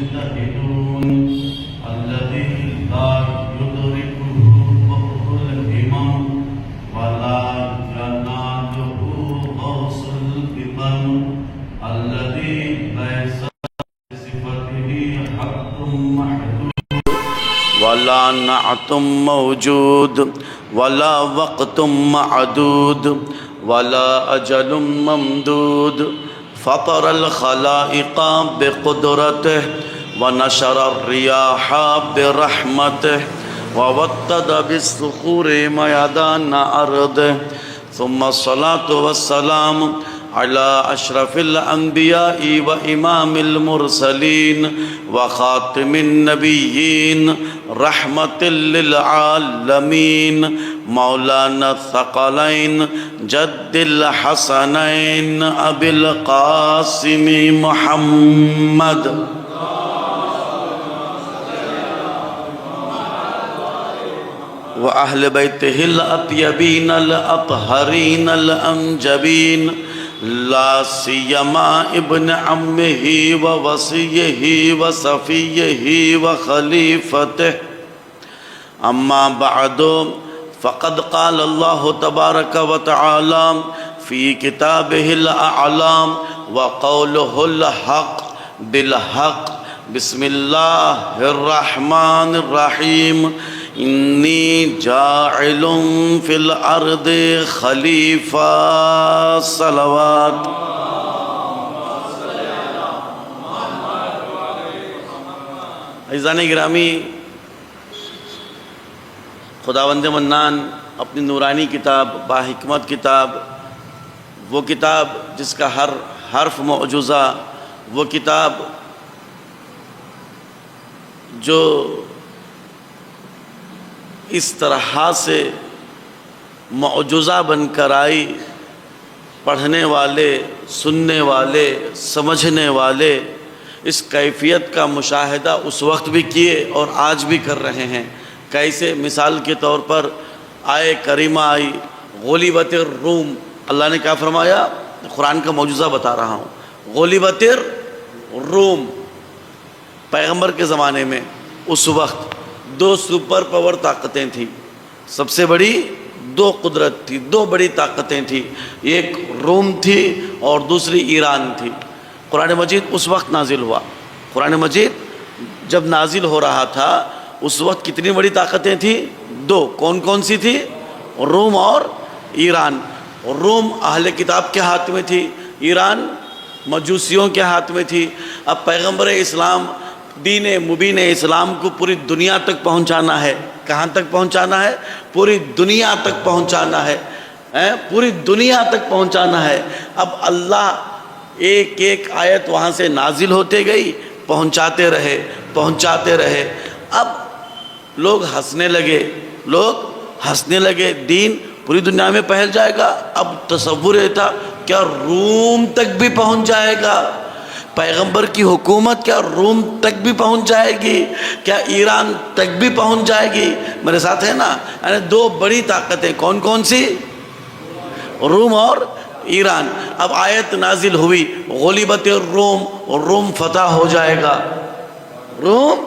المجتهدون الذي لا يدركه بطء الهمم ولا يناله غوص الفطن الذي ليس بصفته حق محدود ولا نعت موجود ولا وقت معدود ولا أجل ممدود فطر الخلائق بقدرته ونشر الرياح برحمته ووطد بالصخور ميدان أرضه ثم الصلاة والسلام على أشرف الأنبياء وإمام المرسلين وخاتم النبيين رحمة للعالمين مولانا الثقلين جد الحسنين أبي القاسم محمد وأهل بيته الأطيبين الأطهرين الأنجبين لا سيما ابن عمه ووصيه وصفيه وخليفته أما بعد فقد قال الله تبارك وتعالى في كتابه الأعلام وقوله الحق بالحق بسم الله الرحمن الرحيم إني جاعل في الأرض خليفة صلوات عزیزان گرامی، خداوند منان اپنی نورانی کتاب باحکمت کتاب، وہ کتاب جس کا ہر حرف معجزہ، وہ کتاب جو اس طرح سے معجزہ بن کر آئی، پڑھنے والے، سننے والے، سمجھنے والے اس کیفیت کا مشاہدہ اس وقت بھی کیے اور آج بھی کر رہے ہیں۔ کیسے؟ مثال کے طور پر آئے کریمہ آئی غلبت الروم، اللہ نے کیا فرمایا؟ قرآن کا معجزہ بتا رہا ہوں۔ غلبت الروم، پیغمبر کے زمانے میں اس وقت دو سپر پاور طاقتیں تھیں، سب سے بڑی دو قدرت تھی، دو بڑی طاقتیں تھیں، ایک روم تھی اور دوسری ایران تھی۔ قرآن مجید اس وقت نازل ہوا، قرآن مجید جب نازل ہو رہا تھا اس وقت کتنی بڑی طاقتیں تھیں؟ دو۔ کون کون سی تھی؟ روم اور ایران۔ روم اہل کتاب کے ہاتھ میں تھی، ایران مجوسیوں کے ہاتھ میں تھی۔ اب پیغمبر اسلام دین مبین اسلام کو پوری دنیا تک پہنچانا ہے۔ کہاں تک پہنچانا ہے؟ پوری دنیا تک پہنچانا ہے، پوری دنیا تک پہنچانا ہے۔ اب اللہ ایک ایک آیت وہاں سے نازل ہوتے گئی، پہنچاتے رہے پہنچاتے رہے۔ اب لوگ ہنسنے لگے، دین پوری دنیا میں پھیل جائے گا۔ اب تصور یہ تھا کیا روم تک بھی پہنچ جائے گا؟ پیغمبر کی حکومت کیا روم تک بھی پہنچ جائے گی؟ کیا ایران تک بھی پہنچ جائے گی؟ میرے ساتھ ہے نا؟ یعنی دو بڑی طاقتیں کون کون سی؟ روم اور ایران۔ اب آیت نازل ہوئی غلبت الروم، روم فتح ہو جائے گا، روم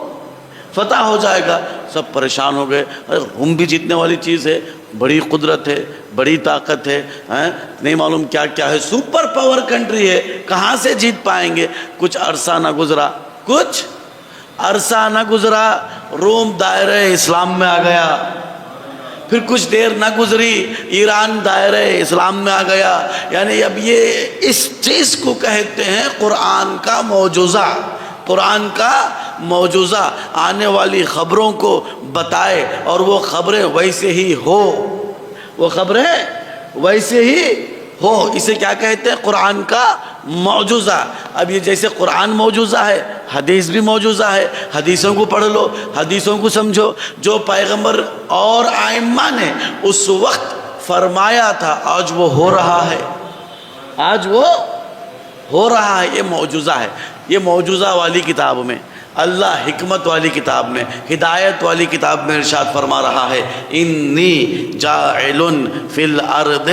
فتح ہو جائے گا۔ سب پریشان ہو گئے، روم بھی جیتنے والی چیز ہے، بڑی قدرت ہے، بڑی طاقت ہے، نہیں معلوم کیا کیا ہے، سپر پاور کنٹری ہے، کہاں سے جیت پائیں گے؟ کچھ عرصہ نہ گزرا روم دائرہ اسلام میں آ گیا، پھر کچھ دیر نہ گزری ایران دائرہ اسلام میں آ گیا۔ یعنی اب یہ اس چیز کو کہتے ہیں قرآن کا معجزہ، قرآن کا معجزہ، آنے والی خبروں کو بتائے اور وہ خبریں ویسے ہی ہو، وہ خبریں ویسے ہی ہو، اسے کیا کہتے ہیں؟ قرآن کا معجزہ۔ اب یہ جیسے قرآن معجزہ ہے، حدیث بھی معجزہ ہے، حدیثوں کو پڑھ لو، حدیثوں کو سمجھو، جو پیغمبر اور ائمہ نے اس وقت فرمایا تھا آج وہ ہو رہا ہے، آج وہ ہو رہا ہے۔ یہ معجزہ ہے، یہ معجزہ والی کتاب میں اللہ حکمت والی کتاب میں، ہدایت والی کتاب میں ارشاد فرما رہا ہے انی جاعل فی الارض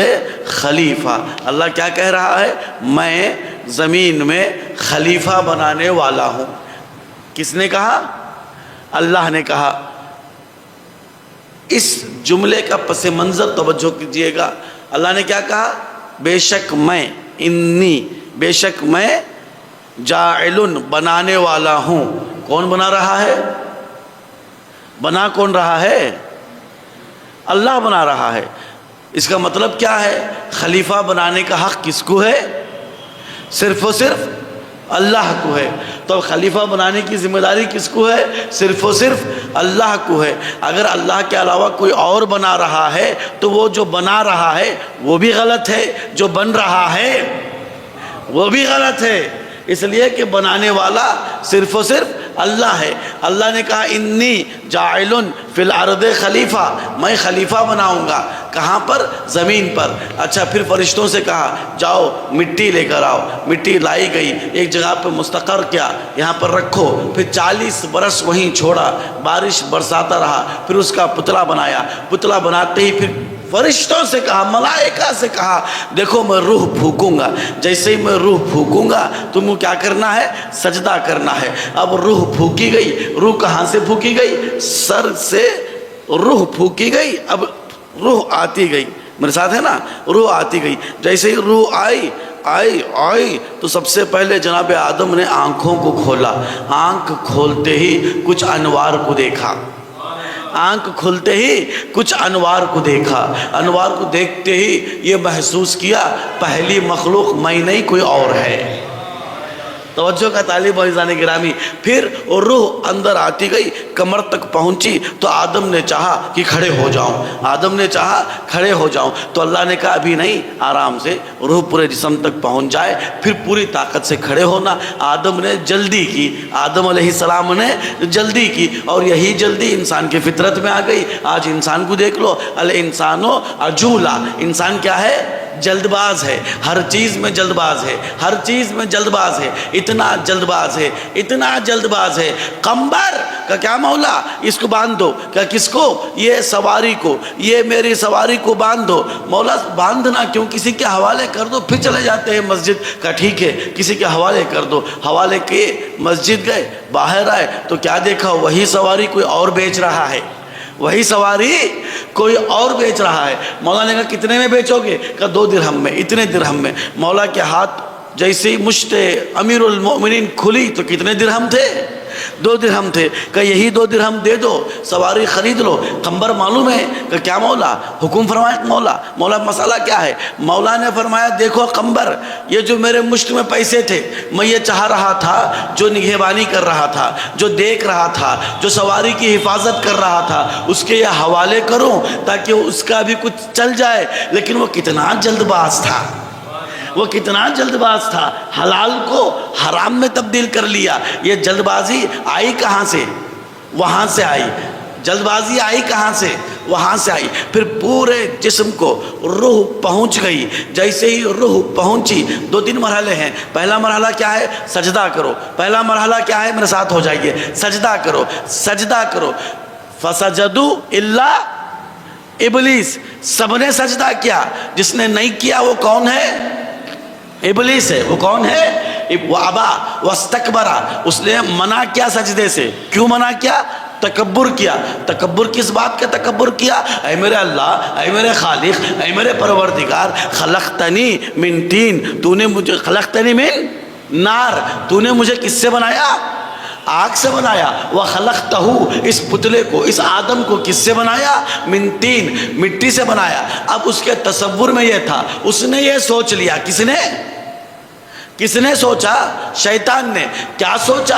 خلیفہ۔ اللہ کیا کہہ رہا ہے؟ میں زمین میں خلیفہ بنانے والا ہوں۔ کس نے کہا؟ اللہ نے کہا۔ اس جملے کا پس منظر توجہ کیجئے گا، اللہ نے کیا کہا؟ بے شک میں، انی، بے شک میں جاعل، بنانے والا ہوں۔ کون بنا رہا ہے؟ بنا کون رہا ہے؟ اللہ بنا رہا ہے۔ اس کا مطلب کیا ہے؟ خلیفہ بنانے کا حق کس کو ہے؟ صرف و صرف اللہ کو ہے۔ تو خلیفہ بنانے کی ذمہ داری کس کو ہے؟ صرف و صرف اللہ کو ہے۔ اگر اللہ کے علاوہ کوئی اور بنا رہا ہے تو وہ جو بنا رہا ہے وہ بھی غلط ہے، جو بن رہا ہے وہ بھی غلط ہے، اس لیے کہ بنانے والا صرف و صرف اللہ ہے۔ اللہ نے کہا انی جاعل فی الارض خلیفہ، میں خلیفہ بناؤں گا۔ کہاں پر؟ زمین پر۔ اچھا، پھر فرشتوں سے کہا جاؤ مٹی لے کر آؤ۔ مٹی لائی گئی، ایک جگہ پہ مستقر کیا، یہاں پر رکھو۔ پھر 40 برس وہیں چھوڑا، بارش برساتا رہا، پھر اس کا پتلا بنایا۔ پتلا بناتے ہی پھر فرشتوں سے کہا، ملائکہ سے کہا دیکھو میں روح پھونکوں گا، جیسے ہی میں روح پھونکوں گا تم کو کیا کرنا ہے؟ سجدہ کرنا ہے۔ اب روح پھونکی گئی۔ روح کہاں سے پھونکی گئی؟ سر سے روح پھونکی گئی۔ اب روح آتی گئی، میرے ساتھ ہے نا؟ روح آتی گئی، جیسے ہی روح آئی تو سب سے پہلے جناب آدم نے آنکھوں کو کھولا۔ آنکھ کھولتے ہی کچھ انوار کو دیکھا۔ آنکھ کھلتے ہی کچھ انوار کو دیکھا۔ انوار کو دیکھتے ہی یہ محسوس کیا پہلی مخلوق میں نہیں کوئی اور ہے۔ توجہ کا طالب عزیزان گرامی، پھر روح اندر آتی گئی، کمر تک پہنچی تو آدم نے چاہا کہ کھڑے ہو جاؤں۔ آدم نے چاہا کھڑے ہو جاؤں تو اللہ نے کہا ابھی نہیں، آرام سے روح پورے جسم تک پہنچ جائے پھر پوری طاقت سے کھڑے ہونا۔ آدم نے جلدی کی، آدم علیہ السلام نے جلدی کی، اور یہی جلدی انسان کی فطرت میں آ گئی۔ آج انسان کو دیکھ لو، الانسانو عجولا، انسان کیا ہے؟ جلد باز ہے، ہر چیز میں جلد باز ہے، ہر چیز میں جلد باز ہے، اتنا جلد باز ہے، اتنا جلد باز ہے۔ قمبر کا کیا مولا؟ اس کو باندھ دو۔ کیا کس کو؟ یہ سواری کو، یہ میری سواری کو باندھ دو۔ مولا باندھنا کیوں؟ کسی کے حوالے کر دو، پھر چلے جاتے ہیں مسجد کا، ٹھیک ہے کسی کے حوالے کر دو۔ حوالے کے مسجد گئے، باہر آئے تو کیا دیکھا؟ وہی سواری کوئی اور بیچ رہا ہے، وہی سواری کوئی اور بیچ رہا ہے۔ مولا نے کہا کتنے میں بیچو گے؟ کہا 2 درہم میں، اتنے درہم میں۔ مولا کے ہاتھ جیسے ہی مشت امیر المؤمنین کھلی تو کتنے درہم تھے؟ 2 درہم تھے۔ کہ یہی 2 درہم دے دو، سواری خرید لو۔ قمبر معلوم ہے کہ کیا مولا حکم فرمایا؟ مولا مسئلہ کیا ہے؟ مولا نے فرمایا دیکھو قمبر، یہ جو میرے مشت میں پیسے تھے، میں یہ چاہ رہا تھا جو نگہبانی کر رہا تھا، جو دیکھ رہا تھا، جو سواری کی حفاظت کر رہا تھا، اس کے یہ حوالے کروں تاکہ اس کا بھی کچھ چل جائے۔ لیکن وہ کتنا جلد باز تھا، وہ کتنا جلد باز تھا، حلال کو حرام میں تبدیل کر لیا۔ یہ جلد بازی آئی کہاں سے؟ وہاں سے آئی۔ جلد بازی آئی کہاں سے؟ وہاں سے آئی۔ پھر پورے جسم کو روح پہنچ گئی۔ جیسے ہی روح پہنچی، 2-3 مرحلے ہیں۔ پہلا مرحلہ کیا ہے؟ سجدہ کرو۔ پہلا مرحلہ کیا ہے؟ میرے ساتھ ہو جائیے، سجدہ کرو، سجدہ کرو۔ فسجدوا الا ابلیس، سب نے سجدہ کیا، جس نے نہیں کیا وہ کون ہے؟ ابلیس ہے۔ وہ کون ہے؟ وہ ابا واستکبر، اس نے منع کیا سجدے سے۔ کیوں منع کیا؟ تکبر کیا۔ تکبر کس بات کا تکبر کیا؟ اے میرے اللہ، اے میرے خالق، اے میرے پروردگار، خلقتنی من طین، تو نے مجھے، خلقتنی من نار، تو نے مجھے کس سے بنایا؟ آگ سے بنایا۔ وَخَلَقْتَهُ، اس پتلے کو، اس آدم کو کس سے بنایا؟ من طین، مٹی سے بنایا۔ اب اس کے تصور میں یہ تھا، اس نے یہ سوچ لیا، کس نے سوچا؟ شیطان نے۔ کیا سوچا؟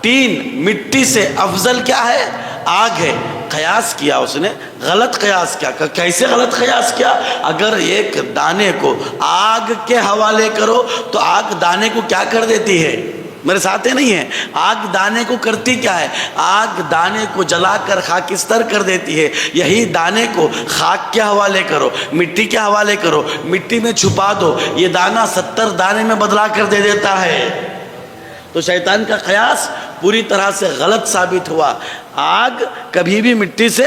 طین، مٹی سے افضل کیا ہے؟ آگ ہے۔ قیاس کیا اس نے، غلط قیاس کیا۔ کیسے غلط قیاس کیا؟ اگر ایک دانے کو آگ کے حوالے کرو تو آگ دانے کو کیا کر دیتی ہے؟ میرے ساتھ نہیں ہے؟ آگ دانے کو کرتی کیا ہے؟ آگ دانے کو جلا کر خاکستر کر دیتی ہے۔ یہی دانے کو خاک کے حوالے کرو، مٹی کے حوالے کرو، مٹی میں چھپا دو، یہ دانہ 70 دانے میں بدلا کر دے دیتا ہے۔ تو شیطان کا قیاس پوری طرح سے غلط ثابت ہوا۔ آگ کبھی بھی مٹی سے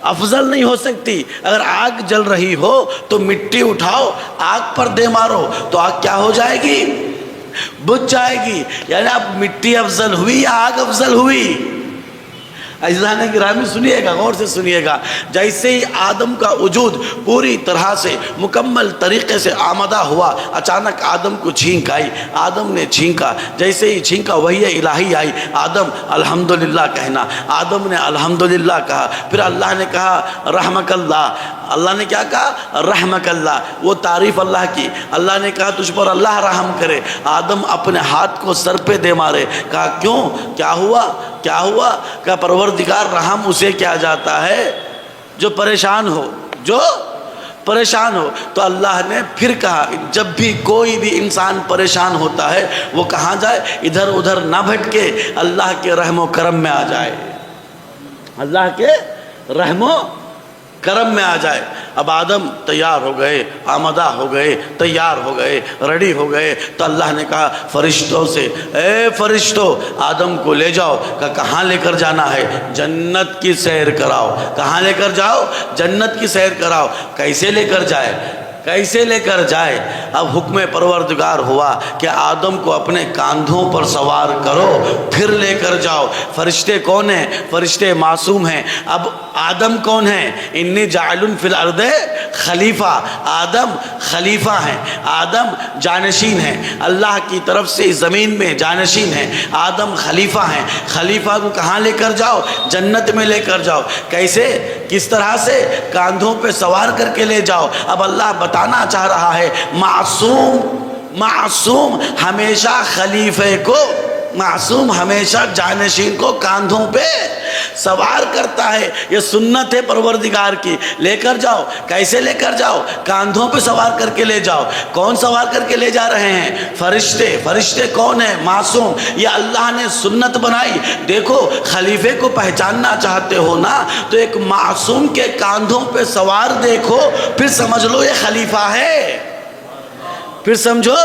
افضل نہیں ہو سکتی۔ اگر آگ جل رہی ہو تو مٹی اٹھاؤ، آگ پر دے مارو تو آگ کیا ہو جائے گی؟ بجھ جائے گی. یعنی اب مٹی افضل ہوئی یا آگ افضل ہوئی؟ عزیزان گرامی سنیے گا، غور سے سنیے گا. جیسے ہی آدم کا وجود پوری طرح سے مکمل طریقے سے آمدہ ہوا، اچانک آدم کو چھینک آئی. آدم نے چھینکا، جیسے ہی چھینکا وحی الہی آئی، آدم الحمدللہ کہنا. آدم نے الحمدللہ کہا. پھر اللہ نے کہا رحمک اللہ. اللہ نے کیا کہا؟ رحمک اللہ. وہ تعریف اللہ کی. اللہ نے کہا تجھ پر اللہ رحم کرے. آدم اپنے ہاتھ کو سر پہ دے مارے. کہا کیوں؟ کیا ہوا؟ کیا ہوا؟ کہ پروردگار رحم اسے کیا جاتا ہے جو پریشان ہو، جو پریشان ہو. تو اللہ نے پھر کہا جب بھی کوئی بھی انسان پریشان ہوتا ہے وہ کہاں جائے؟ ادھر ادھر نہ بھٹکے، اللہ کے رحم و کرم میں آ جائے. اللہ کے رحم و کرم میں آ جائے. اب آدم تیار ہو گئے، آمدہ ہو گئے، تیار ہو گئے، ریڈی ہو گئے. تو اللہ نے کہا فرشتوں سے، اے فرشتوں آدم کو لے جاؤ. کہاں لے کر جانا ہے؟ جنت کی سیر کراؤ. کہاں لے کر جاؤ؟ جنت کی سیر کراؤ. کیسے لے کر جائے؟ کیسے لے کر جائے؟ اب حکم پروردگار ہوا کہ آدم کو اپنے کاندھوں پر سوار کرو، پھر لے کر جاؤ. فرشتے کون ہیں؟ فرشتے معصوم ہیں. اب آدم کون ہیں؟ انی جاعل فی الارض خلیفہ. آدم خلیفہ ہیں، آدم جانشین ہیں، اللہ کی طرف سے زمین میں جانشین ہیں. آدم خلیفہ ہیں. خلیفہ کو کہاں لے کر جاؤ؟ جنت میں لے کر جاؤ. کیسے؟ کس طرح سے؟ کاندھوں پہ سوار کر کے لے جاؤ. اب اللہ بتانا چاہ رہا ہے معصوم ہمیشہ خلیفے کو، معصوم ہمیشہ جانشین کو کاندھوں پہ سوار کرتا ہے. یہ سنت ہے پروردگار کی. لے کر جاؤ. کیسے لے کر جاؤ؟ کاندھوں پہ سوار کر کے لے جاؤ. کون سوار کر کے لے جا رہے ہیں؟ فرشتے. فرشتے کون ہیں؟ معصوم. یہ اللہ نے سنت بنائی. دیکھو خلیفے کو پہچاننا چاہتے ہو نا تو ایک معصوم کے کاندھوں پہ سوار دیکھو، پھر سمجھ لو یہ خلیفہ ہے. پھر سمجھو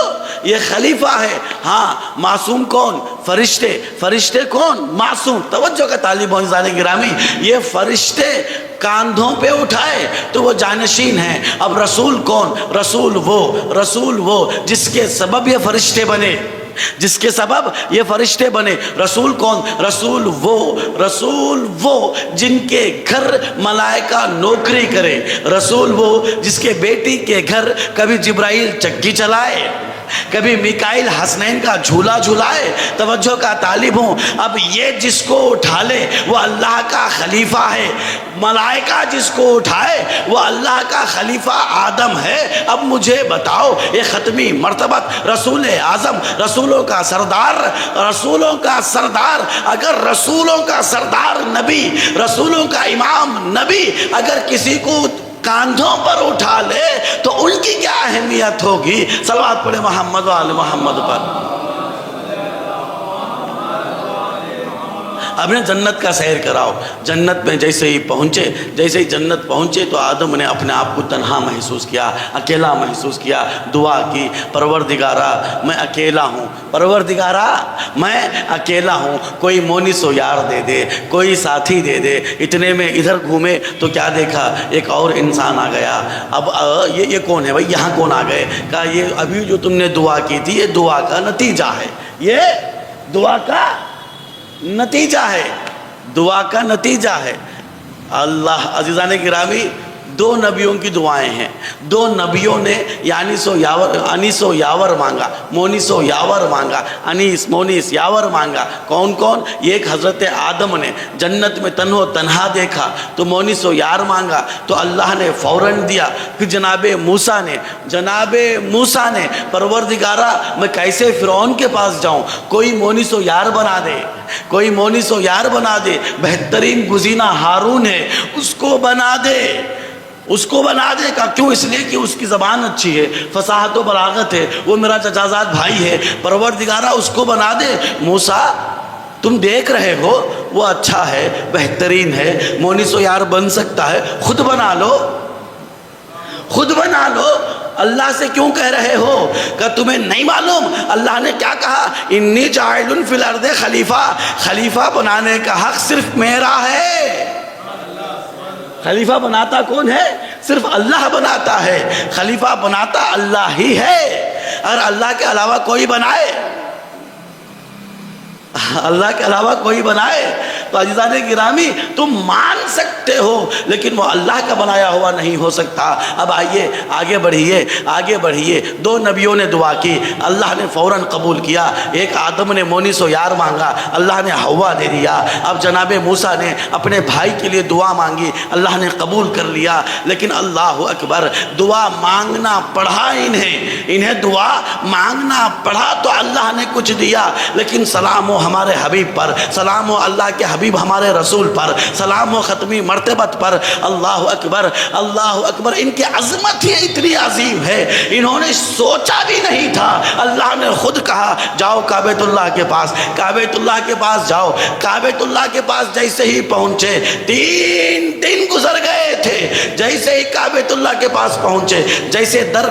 یہ خلیفہ ہے. ہاں معصوم کون؟ فرشتے. فرشتے کون؟ معصوم. توجہ کا طالب عزیزان گرامی، یہ فرشتے کاندھوں پہ اٹھائے تو وہ جانشین ہیں. اب رسول کون؟ رسول وہ جس کے سبب یہ فرشتے بنے، جس کے سبب یہ فرشتے بنے. رسول کون؟ رسول وہ جن کے گھر ملائکہ نوکری کرے. رسول وہ جس کے بیٹی کے گھر کبھی جبرائیل چکی چلائے، کبھی میکائیل حسنین کا جھولا جھلائے. توجہ کا طالب ہوں. اب یہ جس کو اٹھا لے وہ اللہ کا خلیفہ ہے. ملائکہ جس کو اٹھائے وہ اللہ کا خلیفہ آدم ہے. اب مجھے بتاؤ یہ ختمی مرتبت رسول اعظم، رسولوں کا سردار، اگر رسولوں کا سردار نبی، رسولوں کا امام نبی اگر کسی کو کاندھوں پر اٹھا لے تو ان کی کیا اہمیت ہوگی؟ صلوات پڑھے محمد و آل محمد پر. اب نے جنت کا سیر کراؤ. جنت میں جیسے ہی جنت پہنچے تو آدم نے اپنے آپ کو تنہا محسوس کیا، اکیلا محسوس کیا. دعا کی پروردگارا میں اکیلا ہوں، پروردگارا میں اکیلا ہوں، کوئی مونس و یار دے دے، کوئی ساتھی دے دے. اتنے میں ادھر گھومے تو کیا دیکھا؟ ایک اور انسان آ گیا. اب یہ کون ہے بھائی؟ یہاں کون آ گئے؟ کہا یہ ابھی جو تم نے دعا کی تھی یہ دعا کا نتیجہ ہے، یہ دعا کا نتیجہ ہے، دعا کا نتیجہ ہے. اللہ عزیزان گرامی، دو نبیوں کی دعائیں ہیں. دو نبیوں نے انیس و یاور مانگا، مونس و یاور مانگا، انیس مونس یاور مانگا. کون کون؟ ایک حضرت آدم نے جنت میں تنہا دیکھا تو مونس و یار مانگا تو اللہ نے فوراً دیا. پھر جناب موسیٰ نے پروردگارا میں کیسے فرعون کے پاس جاؤں؟ کوئی مونس و یار بنا دے، کوئی مونس و یار بنا دے. بہترین گزینہ ہارون ہے، اس کو بنا دے، اس کو بنا دے. کا کیوں؟ اس لیے کہ اس کی زبان اچھی ہے، فصاحت و بلاغت ہے، وہ میرا چچازاد بھائی ہے. پروردگارہ اس کو بنا دے. موسیٰ تم دیکھ رہے ہو وہ اچھا ہے، بہترین ہے، مونس و یار بن سکتا ہے، خود بنا لو، خود بنا لو. اللہ سے کیوں کہہ رہے ہو؟ کہ تمہیں نہیں معلوم اللہ نے کیا کہا؟ انی جاعل فی الارض خلیفہ. خلیفہ بنانے کا حق صرف میرا ہے. خلیفہ بناتا کون ہے؟ صرف اللہ بناتا ہے. خلیفہ بناتا اللہ ہی ہے. اگر اللہ کے علاوہ کوئی بنائے، اللہ کے علاوہ کوئی بنائے تو عزیزان گرامی تم مان سکتے ہو، لیکن وہ اللہ کا بنایا ہوا نہیں ہو سکتا۔ اب آئیے آگے بڑھیے، آگے بڑھیے۔ دو نبیوں نے دعا کی، اللہ نے فوراً قبول کیا۔ ایک آدم نے مونس و یار مانگا، اللہ نے حوا دے دیا۔ اب جناب موسیٰ نے اپنے بھائی کے لیے دعا مانگی، اللہ نے قبول کر لیا۔ لیکن اللہ اکبر، دعا مانگنا پڑھا انہیں دعا مانگنا پڑھا تو اللہ نے کچھ دیا، لیکن سلام ہو ہمارے حبیب پر، سلام ہو اللہ کے حبیب ہمارے رسول پر، سلام ہو ختمی مرتبت پر۔ اللہ اکبر، اللہ اکبر۔ ان کی عظمت ہی اتنی عظیم ہے، انہوں نے سوچا بھی نہیں تھا۔ اللہ نے خود کہا جاؤ کعبۃ اللہ کے پاس، کعبۃ اللہ کے پاس جاؤ۔ کعبۃ اللہ کے پاس جیسے ہی پہنچے، 3 دن گزر گئے تھے، جیسے ہی کعبۃ اللہ کے پاس پہنچے، جیسے در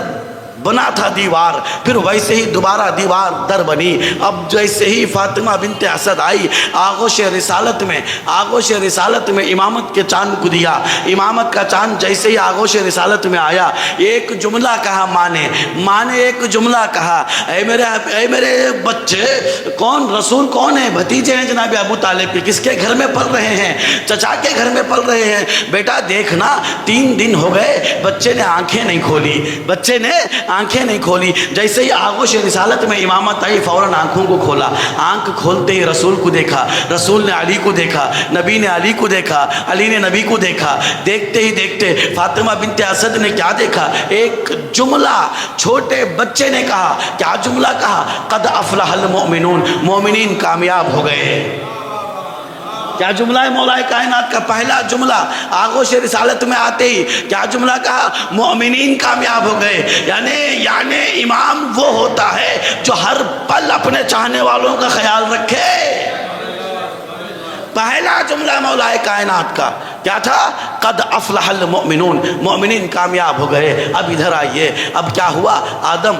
بنا تھا دیوار، پھر ویسے ہی دوبارہ دیوار در بنی۔ اب جیسے ہی فاطمہ بنت اسد آئی، آغوش رسالت میں امامت کے چاند کو دیا۔ امامت کا چاند جیسے ہی آغوش رسالت میں آیا، ایک جملہ کہا ماں نے ایک جملہ کہا، اے میرے بچے، کون رسول کون ہے؟ بھتیجے ہیں جناب ابو طالب کے، کس کے گھر میں پل رہے ہیں؟ چچا کے گھر میں پل رہے ہیں۔ بیٹا دیکھنا 3 دن ہو گئے، بچے نے آنکھیں نہیں کھولی۔ جیسے ہی آغوش رسالت میں امامت آئی، فوراً آنکھوں کو کھولا۔ آنکھ کھولتے ہی رسول کو دیکھا، رسول نے علی کو دیکھا، نبی نے علی کو دیکھا، علی نے نبی کو دیکھا۔ دیکھتے ہی دیکھتے فاطمہ بنت اسد نے کیا دیکھا؟ ایک جملہ چھوٹے بچے نے کہا۔ کیا جملہ کہا؟ قد افلح المؤمنون، مومنین کامیاب ہو گئے۔ کیا جملہ ہے مولا کائنات کا؟ پہلا جملہ آغوش رسالت میں آتے ہی کیا جملہ کہا؟ مومنین کامیاب ہو گئے۔ یعنی امام وہ ہوتا ہے جو ہر پل اپنے چاہنے والوں کا خیال رکھے۔ پہلا جملہ مولا کائنات کا کیا تھا؟ قد افلح المؤمنون، مومنین کامیاب ہو گئے۔ اب ادھر آئیے، اب کیا ہوا؟ آدم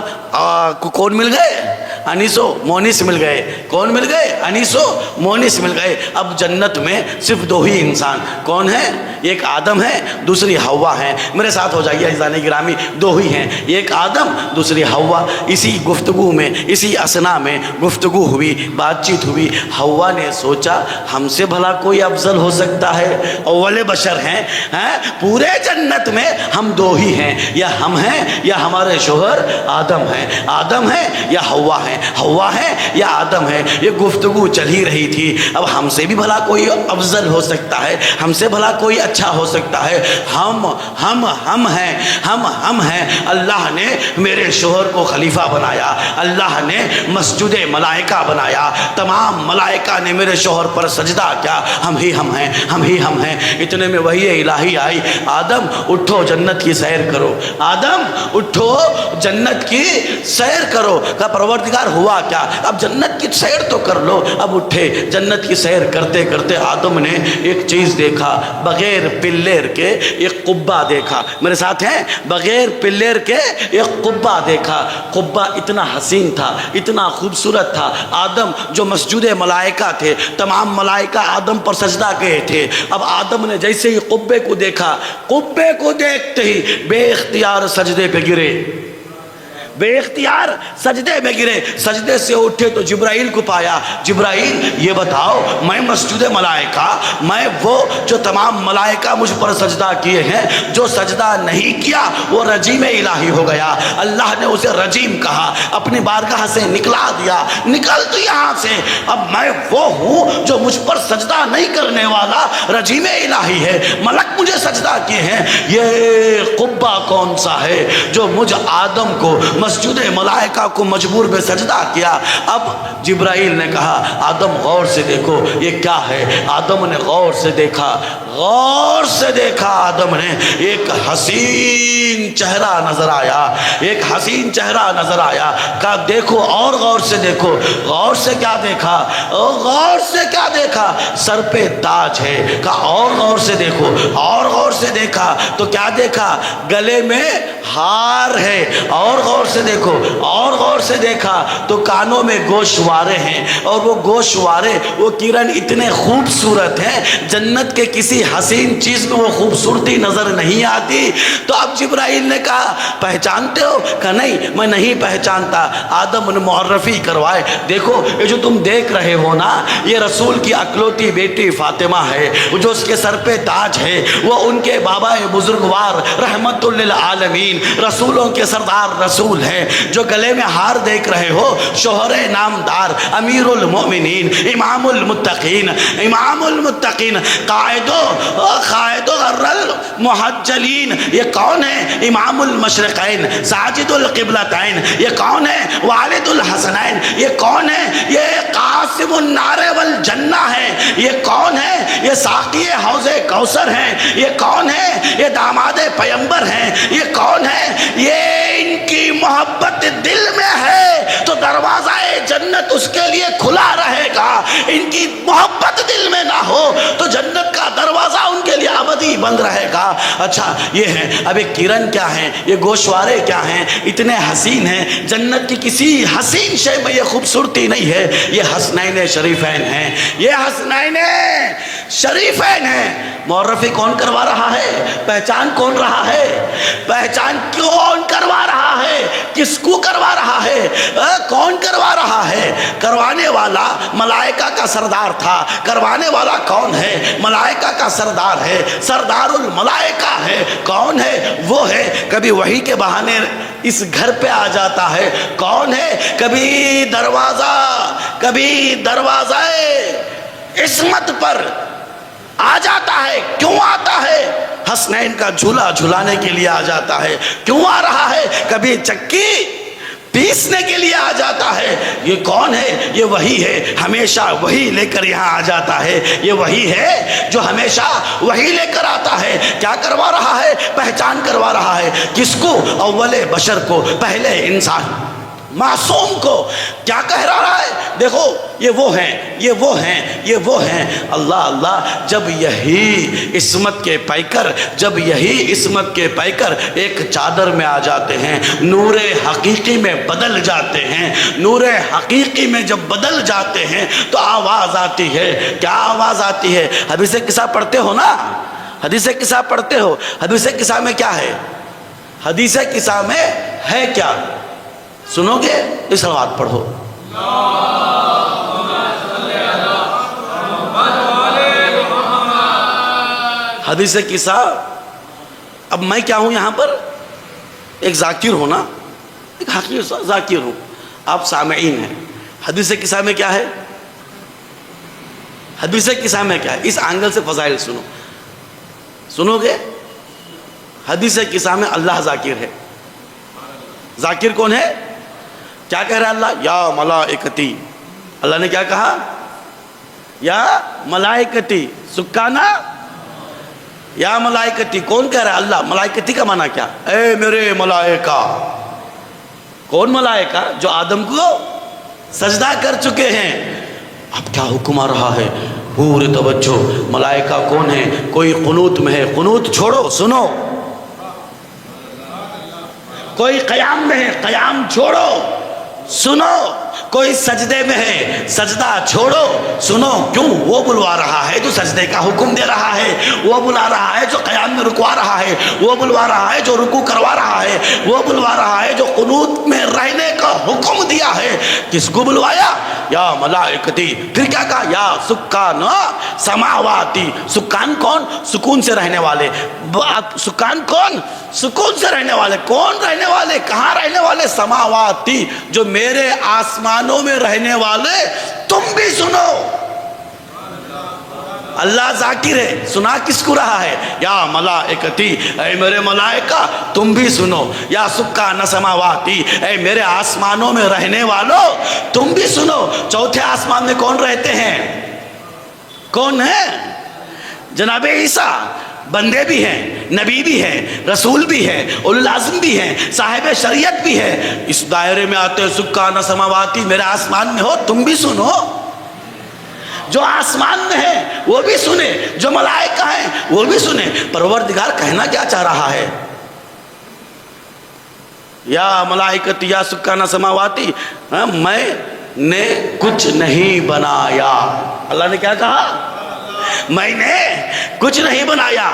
کو کون مل گئے؟ انیسو مونس مل گئے۔ کون مل گئے؟ انیسو مونس مل گئے۔ اب جنت میں صرف 2 ہی انسان، کون ہیں؟ ایک آدم ہے، دوسری حوا ہے۔ میرے ساتھ ہو جائیے عزیزان گرامی، 2 ہی ہیں، ایک آدم دوسری حوا۔ اسی گفتگو میں، اسی اسنا میں گفتگو ہوئی، بات چیت ہوئی۔ حوا نے سوچا ہم سے بھلا کوئی افضل ہو سکتا ہے؟ اول بشر ہیں، پورے جنت میں ہم 2 ہی ہیں، یا ہم ہیں یا ہمارے شوہر آدم ہیں، آدم ہے یا حوا ہے، حوا ہے یا آدم ہے۔ یہ گفتگو چل ہی رہی تھی۔ اب ہم سے بھی بھلا کوئی افضل ہو سکتا ہے، ہم سے بھلا کوئی اچھا ہو سکتا ہے؟ ہم ہیں۔ اللہ نے میرے شوہر کو خلیفہ بنایا، اللہ نے مسجد ملائکہ بنایا، تمام ملائکہ نے میرے شوہر پر سجدہ کیا۔ ہم ہی ہم ہیں۔ اتنے میں وحی الہی آئی، آدم اٹھو جنت کی سیر کرو، آدم اٹھو جنت کی سیر کرو۔ کہا پروردگار ہوا کیا؟ اب جنت کی سیر تو کر لو۔ اب اٹھے، جنت کی سیر کرتے کرتے آدم نے ایک چیز دیکھا، بغیر پلر کے ایک قبہ دیکھا۔ میرے ساتھ ہیں؟ بغیر پلر کے ایک قبہ دیکھا۔ قبہ اتنا حسین تھا، اتنا خوبصورت تھا۔ آدم جو مسجد ملائکہ تھے، تمام ملائکہ آدم پر سجدہ کیے تھے۔ اب آدم نے جیسے ہی قبے کو دیکھا، قبے کو دیکھتے ہی بے اختیار سجدے پہ گرے، بے اختیار سجدے میں گرے۔ سجدے سے اٹھے تو جبرائیل کو پایا۔ جبرائیل یہ بتاؤ، میں مسجد ملائکہ، میں وہ جو تمام ملائکہ مجھ پر سجدہ کیے ہیں، جو سجدہ نہیں کیا وہ رجیم الہی ہو گیا۔ اللہ نے اسے رجیم کہا، اپنی بارگاہ سے نکلا دیا، نکل تو یہاں سے۔ اب میں وہ ہوں جو مجھ پر سجدہ نہیں کرنے والا رجیم الہی ہے، ملک مجھے سجدہ کیے ہیں۔ یہ قبہ کون سا ہے جو مجھ آدم کو مسجد ملائکہ کو مجبور میں سجدہ کیا؟ اب جبرائیل نے کہا آدم غور سے دیکھو یہ کیا ہے۔ آدم نے غور سے دیکھا، غور سے دیکھا آدم نے، ایک حسین چہرہ نظر آیا، ایک حسین چہرہ نظر آیا۔ کہا دیکھو اور غور سے دیکھو۔ غور سے کیا دیکھا؟ غور سے کیا دیکھا؟ سر پہ تاج ہے۔ کہا اور غور سے دیکھو، اور غور سے دیکھا تو کیا دیکھا؟ گلے میں ہار ہے۔ اور غور سے دیکھو، اور غور سے دیکھا تو کانوں میں گوشوارے ہیں، اور وہ گوشوارے، وہ کرن اتنے خوبصورت ہیں، جنت کے کسی کسی حسین چیز میں وہ خوبصورتی نظر نہیں آتی. تو اب جبرائیل نے کہا پہچانتے ہو؟ کہا نہیں میں نہیں پہچانتا. آدم نے معرفی کروائے. دیکھو یہ جو تم دیکھ رہے ہو نا یہ رسول کی اکلوتی بیٹی فاطمہ ہے. جو اس کے سر پہ تاج ہے وہ ان کے بابا بزرگوار رحمت للعالمین رسولوں کے سردار رسول ہیں. جو گلے میں ہار دیکھ رہے ہو شوہر نامدار امیر المؤمنین امام المتقین قائد غر المحجلین. یہ کون ہے؟ امام المشرقین ساجد القبلتین. یہ کون ہے؟ والد الحسنین. یہ کون ہے؟ یہ قاسم النار والجنہ ہے. یہ کون ہے؟ یہ ساقی حوض کوثر ہیں. یہ کون ہے؟ یہ داماد پیمبر ہیں. یہ کون ہے؟ یہ ان کی محبت دل میں ہے تو دروازہ جنت اس کے لیے کھلا رہے گا. ان کی محبت دل میں نہ ہو تو جنت کا دروازہ ان کے لیے ابدی بند رہے گا. اچھا یہ ہے. اب ایک کرن کیا ہیں؟ یہ گوشوارے کیا ہیں؟ اتنے حسین ہیں. جنت کی کسی حسین شے میں یہ خوبصورتی نہیں ہے. یہ حسنین شریفین ہیں. یہ حسنین شریفین ہیں. معرفی کون کروا رہا ہے؟ پہچان کون رہا ہے؟ پہچان کون کروا رہا ہے؟ کس کو کروا رہا ہے؟ کون کروا رہا ہے؟ کروانے والا ملائکہ کا سردار تھا. کروانے والا کون ہے؟ ملائکہ کا سردار ہے. سردار الملائکہ ہے. کون ہے؟ وہ ہے کبھی وحی کے بہانے اس گھر پہ آ جاتا ہے. کون ہے؟ کبھی دروازہ عصمت پر آ جاتا ہے. کیوں آتا ہے؟ حسنین کا جھولا جھلانے کے لیے آ جاتا ہے. کیوں آ رہا ہے؟ کبھی چکی پیسنے کے لیے آ جاتا ہے. یہ کون ہے؟ یہ وہی ہے. ہمیشہ وہی لے کر یہاں آ جاتا ہے. یہ وہی ہے جو ہمیشہ وہی لے کر آتا ہے. کیا کروا رہا ہے؟ پہچان کروا رہا ہے. کس کو؟ اول بشر کو، پہلے انسان معصوم کو. کیا کہہ رہا ہے؟ دیکھو یہ وہ ہیں، یہ وہ ہیں، یہ وہ ہیں. اللہ اللہ. جب یہی عصمت کے پیکر ایک چادر میں آ جاتے ہیں، نور حقیقی میں بدل جاتے ہیں. نور حقیقی میں جب بدل جاتے ہیں تو آواز آتی ہے. کیا آواز آتی ہے؟ حدیث قصہ پڑھتے ہو نا؟ حدیث قصہ پڑھتے ہو؟ حدیث قصہ میں کیا ہے؟ حدیث قصہ میں ہے کیا؟ سنو گے؟ اس صلوات پڑھو. حدیث قصہ. اب میں کیا ہوں یہاں پر؟ ایک ذاکر ہوں نا، ایک حقیقی ذاکر ہوں. آپ سامعین ہیں. حدیث قصہ میں کیا ہے؟ حدیث قصہ میں کیا ہے؟ اس اینگل سے فضائل سنو گے؟ حدیث قصہ میں اللہ ذاکر ہے. ذاکر کون ہے؟ کیا کہہ رہا ہے اللہ؟ یا ملائکتی. اللہ نے کیا کہا؟ یا ملائکتی سکانا. یا ملائکتی کون کہہ رہا ہے؟ اللہ. ملائکتی کا معنی کیا؟ اے میرے ملائکہ. کون ملائکہ؟ جو آدم کو سجدہ کر چکے ہیں. اب کیا حکم آ رہا ہے؟ پورے توجہ. ملائکہ کون ہے؟ کوئی قنوت میں ہے. قنوت چھوڑو، سنو. کوئی قیام میں ہے، قیام چھوڑو، سنو. کوئی سجدے میں ہے، سجدہ چھوڑو، سنو. کیوں؟ وہ بلوا رہا ہے جو سجدے کا حکم دے رہا ہے. وہ بلا رہا ہے جو قیام میں رکوا رہا ہے. وہ بلوا رہا ہے جو رکوع کروا رہا ہے. وہ بلوا رہا ہے جو قنوت میں رہنے کا حکم دیا ہے. کس کو بلوایا؟ یا ملائکتی. پھر کیا کہا؟ یا سکان سماواتی. سکان کون؟ سکون سے رہنے والے. سکان کون؟ سکون سے رہنے والے. کون رہنے والے؟ کہاں رہنے والے؟ سماواتی. جو میرے آسمانوں میں رہنے والے. تم بھی سنو. اللہ ذاکر ہے. سنا کس کو رہا ہے؟ یا ملائکتی. اے میرے ملائکہ تم بھی سنو. یا سکان سماواتی. اے میرے آسمانوں میں رہنے والوں تم بھی سنو. چوتھے آسمان میں کون رہتے ہیں؟ کون ہے؟ جناب عیسیٰ. بندے بھی ہیں، نبی بھی ہیں، رسول بھی ہیں، اولو العزم بھی ہیں، صاحب شریعت بھی ہیں. اس دائرے میں آتے سکان سماواتی. میرے آسمان میں ہو تم بھی سنو. جو آسمان میں ہیں وہ بھی سنے، جو ملائکہ ہیں وہ بھی سنے. پروردگار کہنا کیا چاہ رہا ہے؟ یا ملائکتی یا سکان سماواتی. میں نے کچھ نہیں بنایا. اللہ نے کیا کہا؟ میں نے کچھ نہیں بنایا،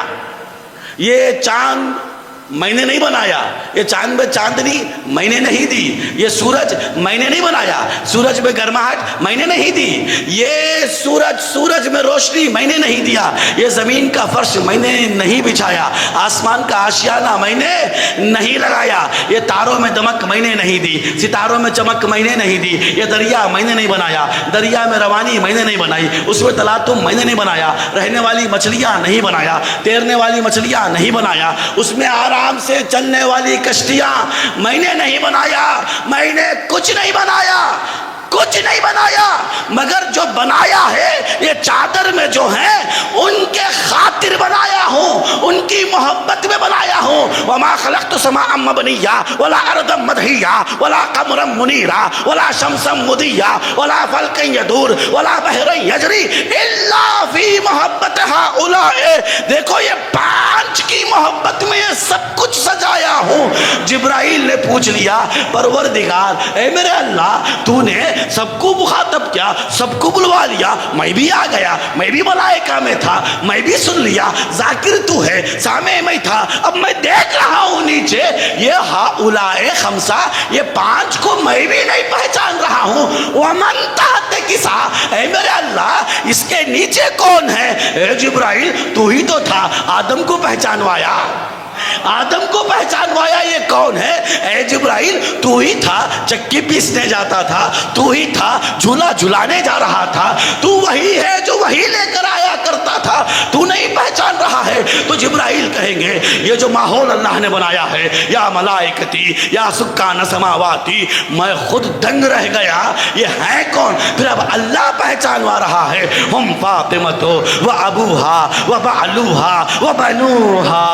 یہ چاند میں نے نہیں بنایا، یہ چاند میں چاندنی میں نے نہیں دی، یہ سورج میں نے نہیں بنایا، سورج میں گرماہٹ میں نے نہیں دی، یہ سورج میں روشنی میں نے نہیں دیا، یہ زمین کا فرش میں نے نہیں بچھایا، آسمان کا آشیانہ میں نے نہیں لگایا، یہ تاروں میں دمک میں نے نہیں دی، ستاروں میں چمک میں نے نہیں دی، یہ دریا میں نے نہیں بنایا، دریا میں روانی میں نے نہیں بنائی، اس میں تلاطم میں نے نہیں بنایا، رہنے والی مچھلیاں نہیں بنایا، تیرنے والی مچھلیاں نہیں بنایا، اس میں آرام سے چلنے والی کشتیاں میں نے نہیں بنایا، میں نے کچھ نہیں بنایا، کچھ نہیں بنایا، مگر جو بنایا ہے یہ چادر میں جو ہیں ان کے خاطر بنایا ہوں، ان کی محبت میں بنایا ہوں۔ وما خلقت السماء مبنيا ولا ارضا مدحيا ولا قمرا منيرا ولا شمسا مضيا ولا فلكا يدور ولا بحرا يجري الا في محبت هؤلاء۔ دیکھو یہ پانچ کی محبت میں یہ سب کچھ سجایا ہوں۔ جبرائیل نے پوچھ لیا پروردگار اے میرے اللہ، تو نے سب کو مخاطب کیا، سب کو بلوا لیا، میں بھی آ گیا، میں بھی ملائکہ میں تھا، میں بھی سن لیا، ذاکر تو ہے، سامع میں تھا، اب میں دیکھ رہا ہوں نیچے یہ ہؤلاء خمسہ، یہ پانچ کو میں بھی نہیں پہچان رہا ہوں۔ ومن تحت کسا، اے میرے اللہ اس کے نیچے کون ہے؟ اے جبرائیل تو ہی تو تھا، آدم کو پہچانوایا، آدم کو پہچانوایا، یہ کون ہے؟ اے جبرائیل تو ہی تھا چکی پیسنے جاتا تھا، تو ہی تھا جھولا جھلانے جا رہا تھا، تو وہی ہے جو وہی لے کر آیا کرتا تھا، تو نہیں پہچان رہا ہے؟ تو جبرائیل کہیں گے یہ جو ماحول اللہ نے بنایا ہے، یا ملائکتی یا سکان سماواتی، میں خود دنگ رہ گیا، یہ ہے کون؟ پھر اب اللہ پہچانوا رہا ہے، ہم فاطمہ و ابوہا و بعلوہا و بنوہا۔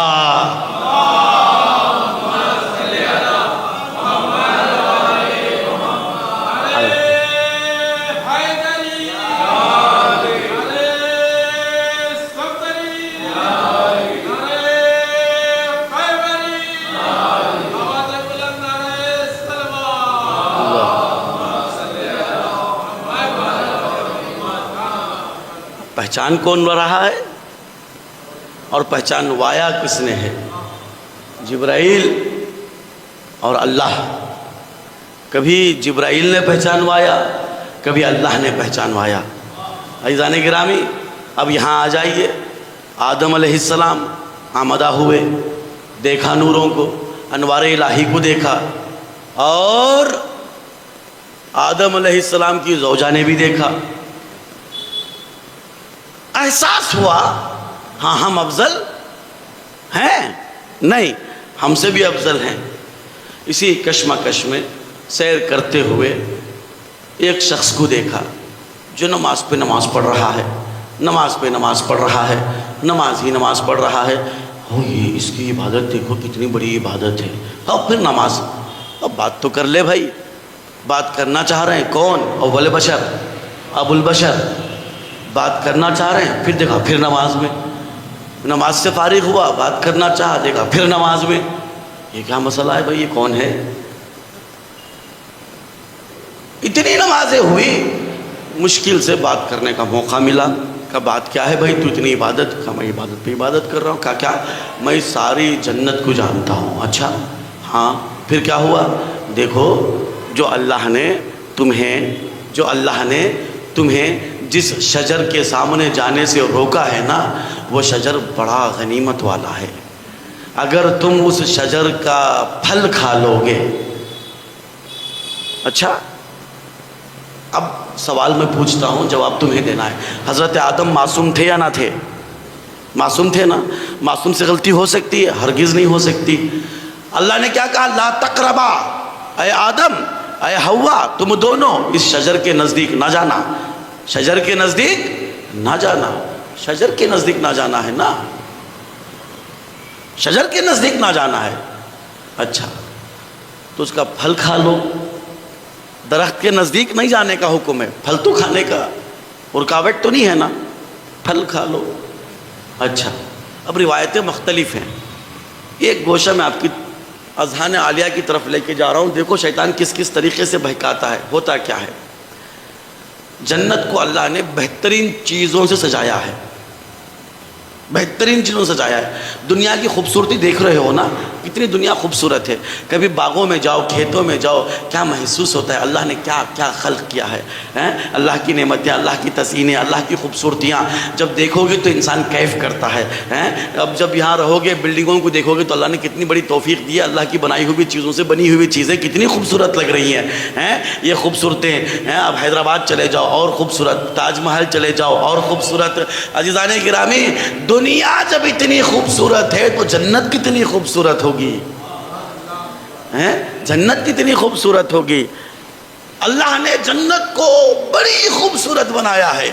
پہچان کون رہا ہے اور پہچانوایا کس نے ہے؟ جبرائیل اور اللہ۔ کبھی جبرائیل نے پہچانوایا، کبھی اللہ نے پہچانوایا۔ عزیزان گرامی اب یہاں آ جائیے، آدم علیہ السلام آمدہ ہوئے، دیکھا نوروں کو، انوار الہی کو دیکھا، اور آدم علیہ السلام کی زوجہ نے بھی دیکھا، احساس ہوا ہاں ہم افضل ہیں؟ نہیں، ہم سے بھی افضل ہیں۔ اسی کشمکش میں سیر کرتے ہوئے ایک شخص کو دیکھا جو نماز پہ نماز پڑھ رہا ہے، نماز پہ نماز پڑھ رہا ہے، نماز ہی نماز پڑھ رہا ہے۔ یہ اس کی عبادت دیکھو کتنی بڑی عبادت ہے، اب پھر نماز، اب بات تو کر لے بھائی، بات کرنا چاہ رہے ہیں کون؟ اول بشر، ابو البشر، بات کرنا چاہ رہے ہیں، پھر دیکھا پھر نماز میں، نماز سے فارغ ہوا، بات کرنا چاہا، دیکھا پھر نماز میں۔ یہ کیا مسئلہ ہے بھائی، یہ کون ہے؟ اتنی نمازیں ہوئی، مشکل سے بات کرنے کا موقع ملا۔ کہ بات کیا ہے بھائی، تو اتنی عبادت؟ کہ میں عبادت پہ عبادت کر رہا ہوں۔ کہا کیا؟ میں ساری جنت کو جانتا ہوں۔ اچھا ہاں، پھر کیا ہوا؟ دیکھو جو اللہ نے تمہیں جس شجر کے سامنے جانے سے روکا ہے نا، وہ شجر بڑا غنیمت والا ہے، اگر تم اس شجر کا پھل کھا لو گے۔ اچھا اب سوال میں پوچھتا ہوں، جواب تمہیں دینا ہے۔ حضرت آدم معصوم تھے یا نہ تھے؟ معصوم تھے نا؟ معصوم سے غلطی ہو سکتی ہے؟ ہرگز نہیں ہو سکتی۔ اللہ نے کیا کہا؟ لا تقربا، اے آدم اے حوا، تم دونوں اس شجر کے نزدیک نہ جانا، شجر کے نزدیک نہ جانا، شجر کے نزدیک نہ جانا ہے نا، شجر کے نزدیک نہ جانا ہے۔ اچھا تو اس کا پھل کھا لو، درخت کے نزدیک نہیں جانے کا حکم ہے، پھل تو کھانے کا، رکاوٹ تو نہیں ہے نا، پھل کھا لو۔ اچھا اب روایتیں مختلف ہیں، ایک گوشہ میں آپ کی اذہان عالیہ کی طرف لے کے جا رہا ہوں، دیکھو شیطان کس کس طریقے سے بہکاتا ہے۔ ہوتا کیا ہے، جنت کو اللہ نے بہترین چیزوں سے سجایا ہے، بہترین چیزوں سے سجایا ہے۔ دنیا کی خوبصورتی دیکھ رہے ہو نا، کتنی دنیا خوبصورت ہے۔ کبھی باغوں میں جاؤ، کھیتوں میں جاؤ، کیا محسوس ہوتا ہے اللہ نے کیا کیا خلق کیا ہے، اللہ کی نعمتیں، اللہ کی تزئینیں، اللہ کی خوبصورتیاں جب دیکھو گے تو انسان کیف کرتا ہے۔ اب جب یہاں رہو گے، بلڈنگوں کو دیکھو گے تو اللہ نے کتنی بڑی توفیق دی ہے، اللہ کی بنائی ہوئی چیزوں سے بنی ہوئی چیزیں کتنی خوبصورت لگ رہی ہیں۔ یہ خوبصورتیں اب حیدرآباد چلے جاؤ اور خوبصورت، تاج محل چلے جاؤ اور خوبصورت۔ عزیزان گرامی، دنیا جب اتنی خوبصورت ہے تو جنت کتنی خوبصورت ہوگی، جنت کتنی خوبصورت ہوگی۔ اللہ نے جنت کو بڑی خوبصورت بنایا ہے۔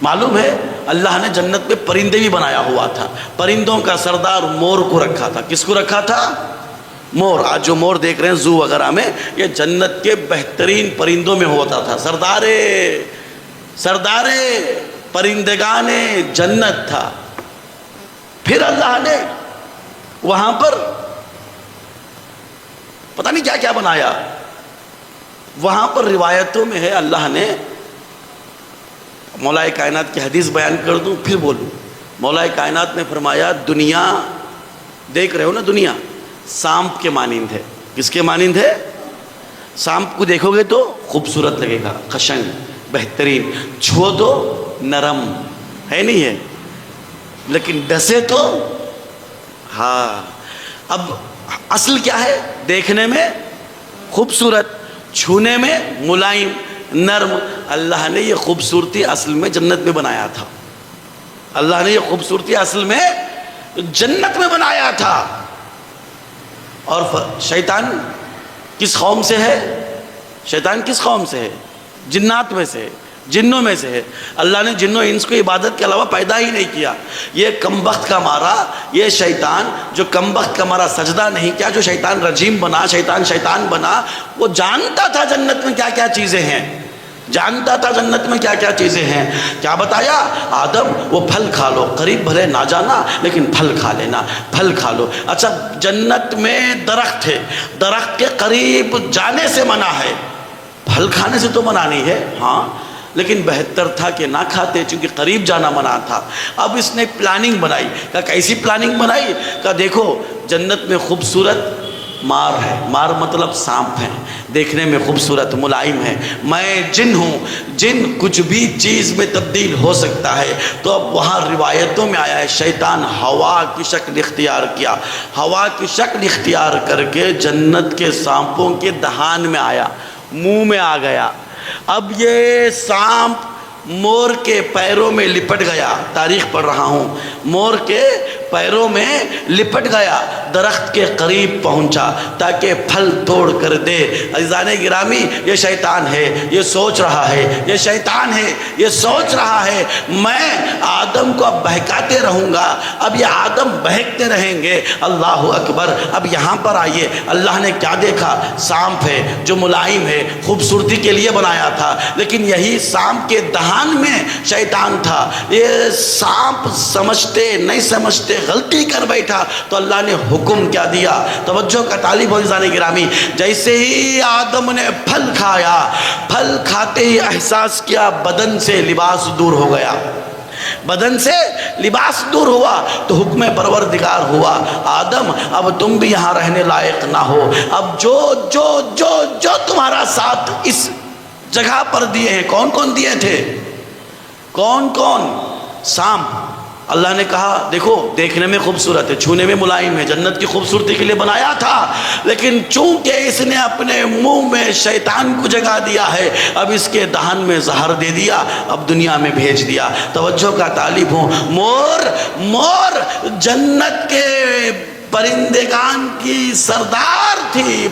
معلوم ہے اللہ نے جنت میں پرندے بھی بنایا ہوا تھا۔ پرندوں کا سردار مور کو رکھا تھا۔ کس کو رکھا تھا؟ مور۔ آج جو مور دیکھ رہے ہیں زو وغیرہ میں، یہ جنت کے بہترین پرندوں میں ہوتا تھا۔ سردار پرندگان جنت تھا۔ پھر اللہ نے وہاں پر پتہ نہیں کیا کیا بنایا۔ وہاں پر روایتوں میں ہے اللہ نے، مولا کائنات کی حدیث بیان کر دوں پھر بولوں۔ مولا کائنات نے فرمایا دنیا دیکھ رہے ہو نا، دنیا سانپ کے مانند ہے۔ کس کے مانند ہے؟ سانپ کو دیکھو گے تو خوبصورت لگے گا، خشن، بہترین، چھو دو نرم ہے، نہیں ہے، لیکن ڈسے تو ہاں۔ اب اصل کیا ہے؟ دیکھنے میں خوبصورت، چھونے میں ملائم، نرم۔ اللہ نے یہ خوبصورتی اصل میں جنت میں بنایا تھا۔ اللہ نے یہ خوبصورتی اصل میں جنت میں بنایا تھا۔ اور شیطان کس قوم سے ہے؟ شیطان کس قوم سے ہے؟ جنات میں سے ہے، جنوں میں سے ہے۔ اللہ نے جنوں انس کو عبادت کے علاوہ پیدا ہی نہیں کیا۔ یہ کمبخت کا مارا، یہ شیطان جو کمبخت کا مارا سجدہ نہیں کیا، جو شیطان رجیم بنا، شیطان بنا، وہ جانتا تھا جنت میں کیا کیا چیزیں ہیں، جانتا تھا جنت میں کیا کیا چیزیں ہیں۔ کیا بتایا؟ آدم وہ پھل کھا لو، قریب بھلے نہ جانا لیکن پھل کھا لینا، پھل کھا لو۔ اچھا جنت میں درخت ہے، درخت کے قریب جانے سے منع ہے، پھل کھانے سے تو منع نہیں ہے، ہاں، لیکن بہتر تھا کہ نہ کھاتے چونکہ قریب جانا منع تھا۔ اب اس نے پلاننگ بنائی۔ کہا کیسی پلاننگ بنائی؟ کہا دیکھو جنت میں خوبصورت مار ہے، مار مطلب سانپ ہے، دیکھنے میں خوبصورت ملائم ہے۔ میں جن ہوں، جن کچھ بھی چیز میں تبدیل ہو سکتا ہے۔ تو اب وہاں روایتوں میں آیا ہے شیطان ہوا کی شکل اختیار کیا، ہوا کی شکل اختیار کر کے جنت کے سانپوں کے دہان میں آیا، منہ میں آ گیا۔ اب یہ سانپ مور کے پیروں میں لپٹ گیا، تاریخ پڑھ رہا ہوں، مور کے پیروں میں لپٹ گیا، درخت کے قریب پہنچا تاکہ پھل توڑ کر دے۔ عزیزان گرامی، یہ شیطان ہے، یہ سوچ رہا ہے، یہ شیطان ہے، یہ سوچ رہا ہے میں آدم کو اب بہکاتے رہوں گا، اب یہ آدم بہکتے رہیں گے۔ اللہ اکبر۔ اب یہاں پر آئیے، اللہ نے کیا دیکھا؟ سانپ ہے جو ملائم ہے، خوبصورتی کے لیے بنایا تھا، لیکن یہی سانپ کے دہان میں شیطان تھا۔ یہ سانپ سمجھتے نہیں سمجھتے غلطی کر بیٹھا تو اللہ نے حکم کیا دیا؟ توجہ کا طالب ہو عزیزان گرامی، جیسے ہی آدم نے پھل کھایا، پھل کھاتے ہی احساس کیا بدن سے لباس دور ہو گیا، بدن سے لباس دور ہوا تو حکم پروردگار ہوا آدم اب تم بھی یہاں رہنے لائق نہ ہو۔ اب جو جو جو جو تمہارا ساتھ اس جگہ پر دیے ہیں، کون کون دیے تھے؟ کون کون؟ سانپ۔ اللہ نے کہا دیکھو دیکھنے میں خوبصورت ہے، چھونے میں ملائم ہے، جنت کی خوبصورتی کے لیے بنایا تھا، لیکن چونکہ اس نے اپنے منہ میں شیطان کو جگہ دیا ہے، اب اس کے دہان میں زہر دے دیا، اب دنیا میں بھیج دیا۔ توجہ کا طالب ہوں، مور جنت کے پرندگان کی سردار تھی،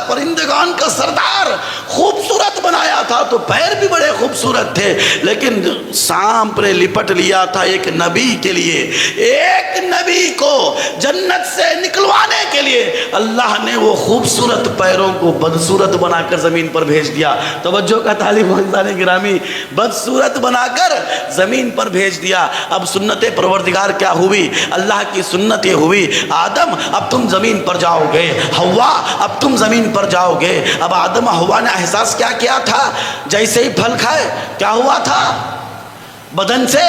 پرندگان کا سردار، خوبصورت بنایا تھا تو پیر بھی بڑے خوبصورت تھے، لیکن سانپ نے لپٹ لیا تھا ایک نبی کے لیے، ایک نبی کو جنت سے نکلوانے کے لیے اللہ نے وہ خوبصورت پیروں کو بدصورت بنا کر زمین پر بھیج دیا۔ توجہ کا طالب عزیزان گرامی، بدصورت بنا کر زمین پر بھیج دیا۔ اب سنت پروردگار کیا ہوئی؟ اللہ کی سنت یہ ہوئی آدم اب تم زمین پر جاؤ گے، ہوا اب تم زمین پر جاؤ گے۔ اب آدم ہوا نے احساس کیا کیا تھا؟ جیسے ہی پھل کھائے کیا ہوا تھا؟ بدن سے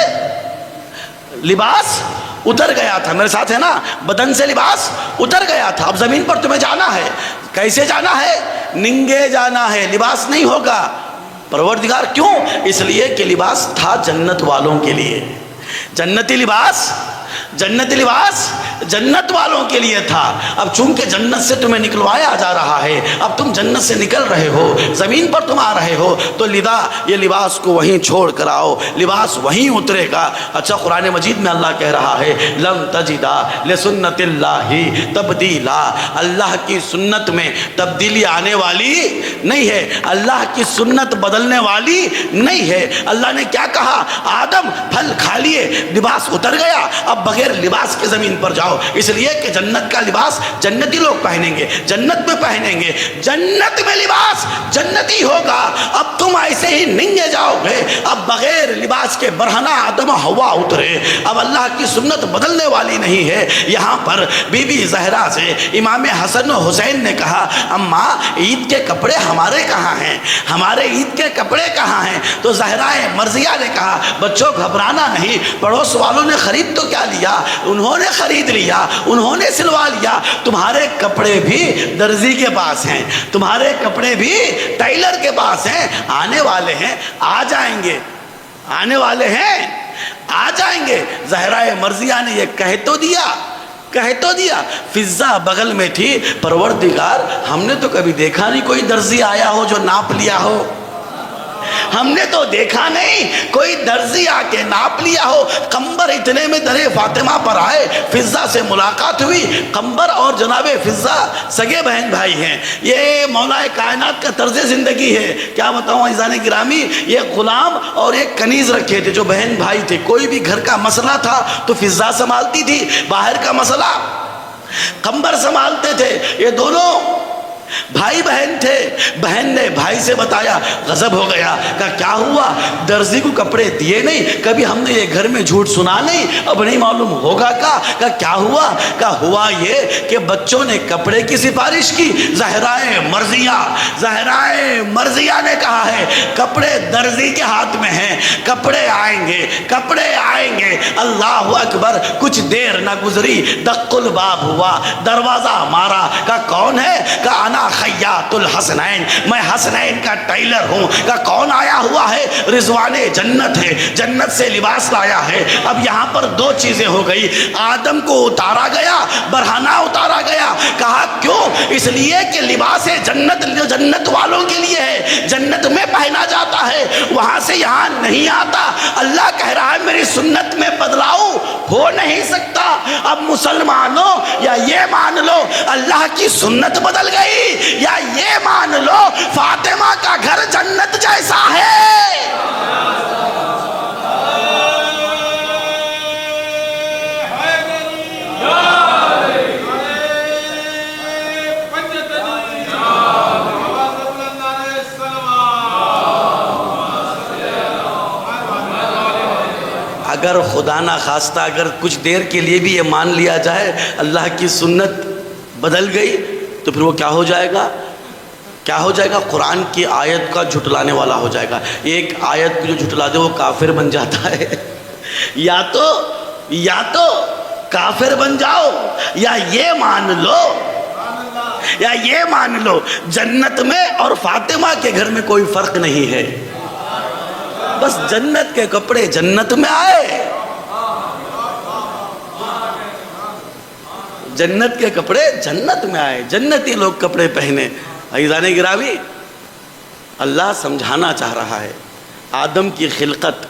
لباس اتر گیا تھا، میرے ساتھ ہے نا، بدن سے لباس اتر گیا تھا. اب زمین پر تمہیں جانا ہے. کیسے جانا ہے؟ ننگے جانا ہے، لباس نہیں ہوگا. پروردگار کیوں؟ اس لیے کہ لباس تھا جنت والوں کے لیے. جنتی لباس، جنتی لباس جنت والوں کے لیے تھا. اب چونکہ جنت سے تمہیں نکلوایا جا رہا ہے، اب تم جنت سے نکل رہے ہو، زمین پر تم آ رہے ہو، تو لذا یہ لباس کو وہیں چھوڑ کر آؤ، لباس وہیں اترے گا. اچھا قرآن مجید میں اللہ کہہ رہا ہے لن تجدا لسنت اللہ تبدیلا. اللہ کی سنت میں تبدیلی آنے والی نہیں ہے، اللہ کی سنت بدلنے والی نہیں ہے. اللہ نے کیا کہا؟ آدم پھل کھا لیے، لباس اتر گیا، اب بغیر لباس کے زمین پر جاؤ. اس لیے کہ جنت کا لباس جنتی لوگ پہنیں گے، جنت میں پہنیں گے، جنت میں لباس جنتی ہوگا. اب تم ایسے ہی ننگے جاؤ گے. اب بغیر لباس کے برہنہ آدم و حوا اترے. اب اللہ کی سنت بدلنے والی نہیں ہے. یہاں پر بی بی زہرا سے امام حسن و حسین نے کہا اماں عید کے کپڑے ہمارے کہاں ہیں؟ ہمارے عید کے کپڑے کہاں ہیں؟ تو زہرائے مرضیہ نے کہا بچوں گھبرانا نہیں، پڑوس والوں نے خرید تو کیا لیا، انہوں نے خرید لیا، انہوں نے سلوا لیا. تمہارے کپڑے بھی درزی کے پاس ہیں، تمہارے کپڑے بھی ٹیلر کے پاس ہیں. آنے والے ہیں، آ جائیں گے، آنے والے ہیں، آ جائیں گے. زہرائے مرضیہ نے یہ کہہ تو دیا. فضہ بغل میں تھی. پروردگار ہم نے تو کبھی دیکھا نہیں کوئی درزی آیا ہو جو ناپ لیا ہو، ہم نے تو دیکھا نہیں کوئی درزی آ کے ناپ لیا ہو. قمبر اتنے میں در فاطمہ پر آئے، فضہ سے ملاقات ہوئی. قمبر اور جناب فضہ سگے بہن بھائی ہیں. یہ مولا کائنات کا طرز زندگی ہے. کیا بتاؤں عزیزان گرامی، یہ غلام اور ایک کنیز رکھے تھے جو بہن بھائی تھے. کوئی بھی گھر کا مسئلہ تھا تو فضہ سنبھالتی تھی، باہر کا مسئلہ قمبر سنبھالتے تھے. یہ دونوں بھائی بہن تھے. بہن نے بھائی سے بتایا، غضب ہو گیا، کہا کیا ہوا؟ درزی کو کپڑے دیے نہیں، کبھی ہم نے یہ گھر میں جھوٹ سنا نہیں، اب نہیں معلوم ہوگا کہا کیا ہوا؟ کہا ہوا یہ کہ بچوں نے کپڑے کی سفارش کی. زہرائے مرضیہ نے کہا ہے کپڑے درزی کے ہاتھ میں ہیں، کپڑے آئیں گے، کپڑے آئیں گے. اللہ اکبر. کچھ دیر نہ گزری، دق الباب ہوا، دروازہ مارا. کہا کون ہے؟ کہا انا خیاط الحسنین، میں حسنین کا ٹیلر ہوں. کہا کون آیا ہوا ہے؟ رضوان جنت ہے، جنت سے لباس لایا ہے. اب یہاں پر دو چیزیں ہو گئی، آدم کو اتارا گیا، برہنہ اتارا گیا. کہا کیوں؟ اس لیے کہ لباس جنت جو جنت والوں کے لیے ہے، جنت میں پہنا جاتا ہے، وہاں سے یہاں نہیں آتا. اللہ کہہ رہا ہے میری سنت میں بدلاؤ ہو نہیں سکتا. اب مسلمانوں یا یہ مان لو اللہ کی سنت بدل گئی، یا یہ مان لو فاطمہ کا گھر جنت جیسا ہے. اگر خدا نہ خواستہ اگر کچھ دیر کے لیے بھی یہ مان لیا جائے اللہ کی سنت بدل گئی تو پھر وہ کیا ہو جائے گا؟ کیا ہو جائے گا؟ قرآن کی آیت کا جھٹلانے والا ہو جائے گا. ایک آیت کو جو جھٹلا دے وہ کافر بن جاتا ہے. یا تو کافر بن جاؤ، یا یہ مان لو جنت میں اور فاطمہ کے گھر میں کوئی فرق نہیں ہے. بس جنت کے کپڑے جنت میں آئے، جنت کے کپڑے جنت میں آئے، جنتی لوگ کپڑے پہنے. عزیزان گرامی، اللہ سمجھانا چاہ رہا ہے آدم کی خلقت،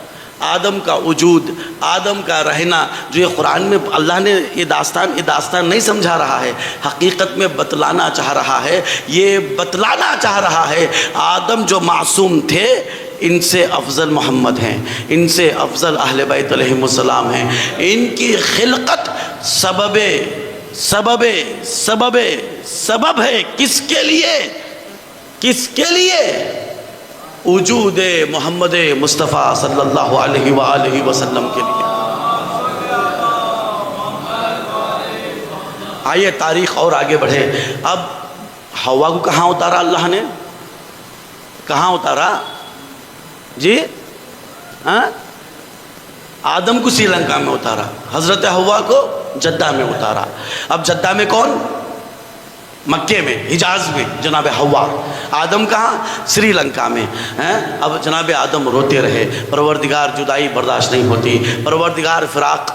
آدم کا وجود، آدم کا رہنا. جو یہ قرآن میں اللہ نے یہ داستان نہیں سمجھا رہا ہے، حقیقت میں بتلانا چاہ رہا ہے. یہ بتلانا چاہ رہا ہے آدم جو معصوم تھے ان سے افضل محمد ہیں، ان سے افضل اہل بیت علیہم السلام ہیں. ان کی خلقت سبب ہے کس کے لیے؟ وجود محمد مصطفیٰ صلی اللہ علیہ وآلہ وسلم کے لیے. آئیے تاریخ اور آگے بڑھے. اب حوا کو کہاں اتارا اللہ نے؟ کہاں اتارا جی؟ آدم کو سری لنکا میں اتارا، حضرت حوا کو جدہ میں اتارا۔ اب جدہ میں کون؟ مکے میں، حجاز میں جناب حوا۔ آدم کہاں؟ سری لنکا میں۔ اب جناب آدم روتے رہے، پروردگار جدائی برداشت نہیں ہوتی، پروردگار فراق،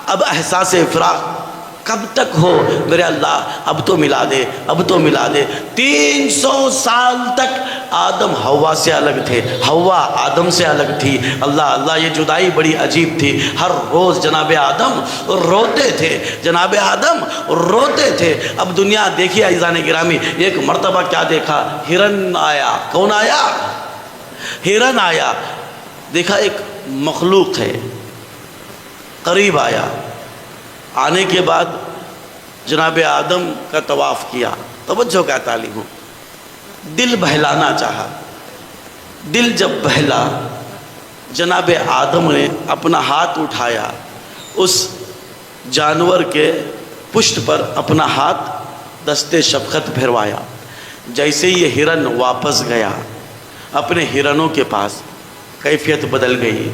اب احساس فراق کب تک ہو میرے اللہ، اب تو ملا دے، اب تو ملا دے۔ 300 سال تک آدم حوا سے الگ تھے، حوا آدم سے الگ تھی۔ اللہ یہ جدائی بڑی عجیب تھی۔ ہر روز جناب آدم روتے تھے، جناب آدم روتے تھے۔ اب دنیا دیکھیے عزیزان گرامی، ایک مرتبہ کیا دیکھا؟ ہرن آیا۔ کون آیا؟ ہرن آیا۔ دیکھا ایک مخلوق ہے، قریب آیا، آنے کے بعد جناب آدم کا طواف کیا۔ توجہ کا تعلیم ہو، دل بہلانا چاہا۔ دل جب بہلا، جناب آدم نے اپنا ہاتھ اٹھایا، اس جانور کے پشت پر اپنا ہاتھ دستے شفقت پھروایا۔ جیسے یہ ہرن واپس گیا اپنے ہرنوں کے پاس، کیفیت بدل گئی،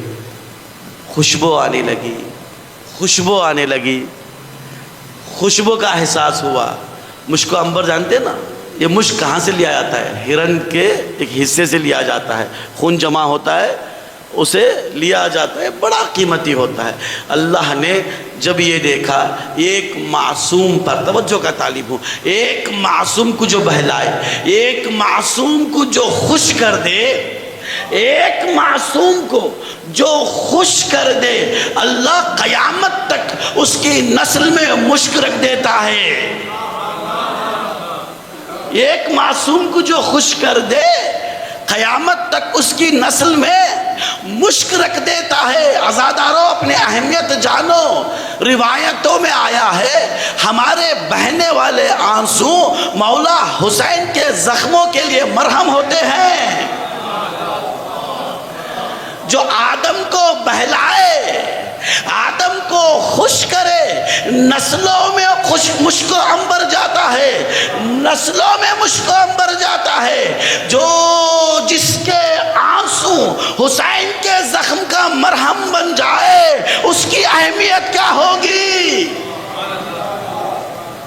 خوشبو آنے لگی، خوشبو آنے لگی، خوشبو کا احساس ہوا۔ مشک و عنبر جانتے ہیں نا، یہ مشک کہاں سے لیا جاتا ہے؟ ہرن کے ایک حصے سے لیا جاتا ہے، خون جمع ہوتا ہے، اسے لیا جاتا ہے، بڑا قیمتی ہوتا ہے۔ اللہ نے جب یہ دیکھا، ایک معصوم پر توجہ کا طالب ہوں، ایک معصوم کو جو بہلائے، ایک معصوم کو جو خوش کر دے، ایک معصوم کو جو خوش کر دے، اللہ قیامت تک اس کی نسل میں مشک رکھ دیتا ہے۔ ایک معصوم کو جو خوش کر دے، قیامت تک اس کی نسل میں مشک رکھ دیتا ہے۔ عزادارو اپنے اہمیت جانو، روایتوں میں آیا ہے ہمارے بہنے والے آنسو مولا حسین کے زخموں کے لیے مرہم ہوتے ہیں۔ جو آدم کو بہلائے، آدم کو خوش کرے، نسلوں میں مشک و عنبر جاتا ہے، نسلوں میں مشک و عنبر جاتا ہے۔ جو جس کے آنسو حسین کے زخم کا مرہم بن جائے، اس کی اہمیت کیا ہوگی؟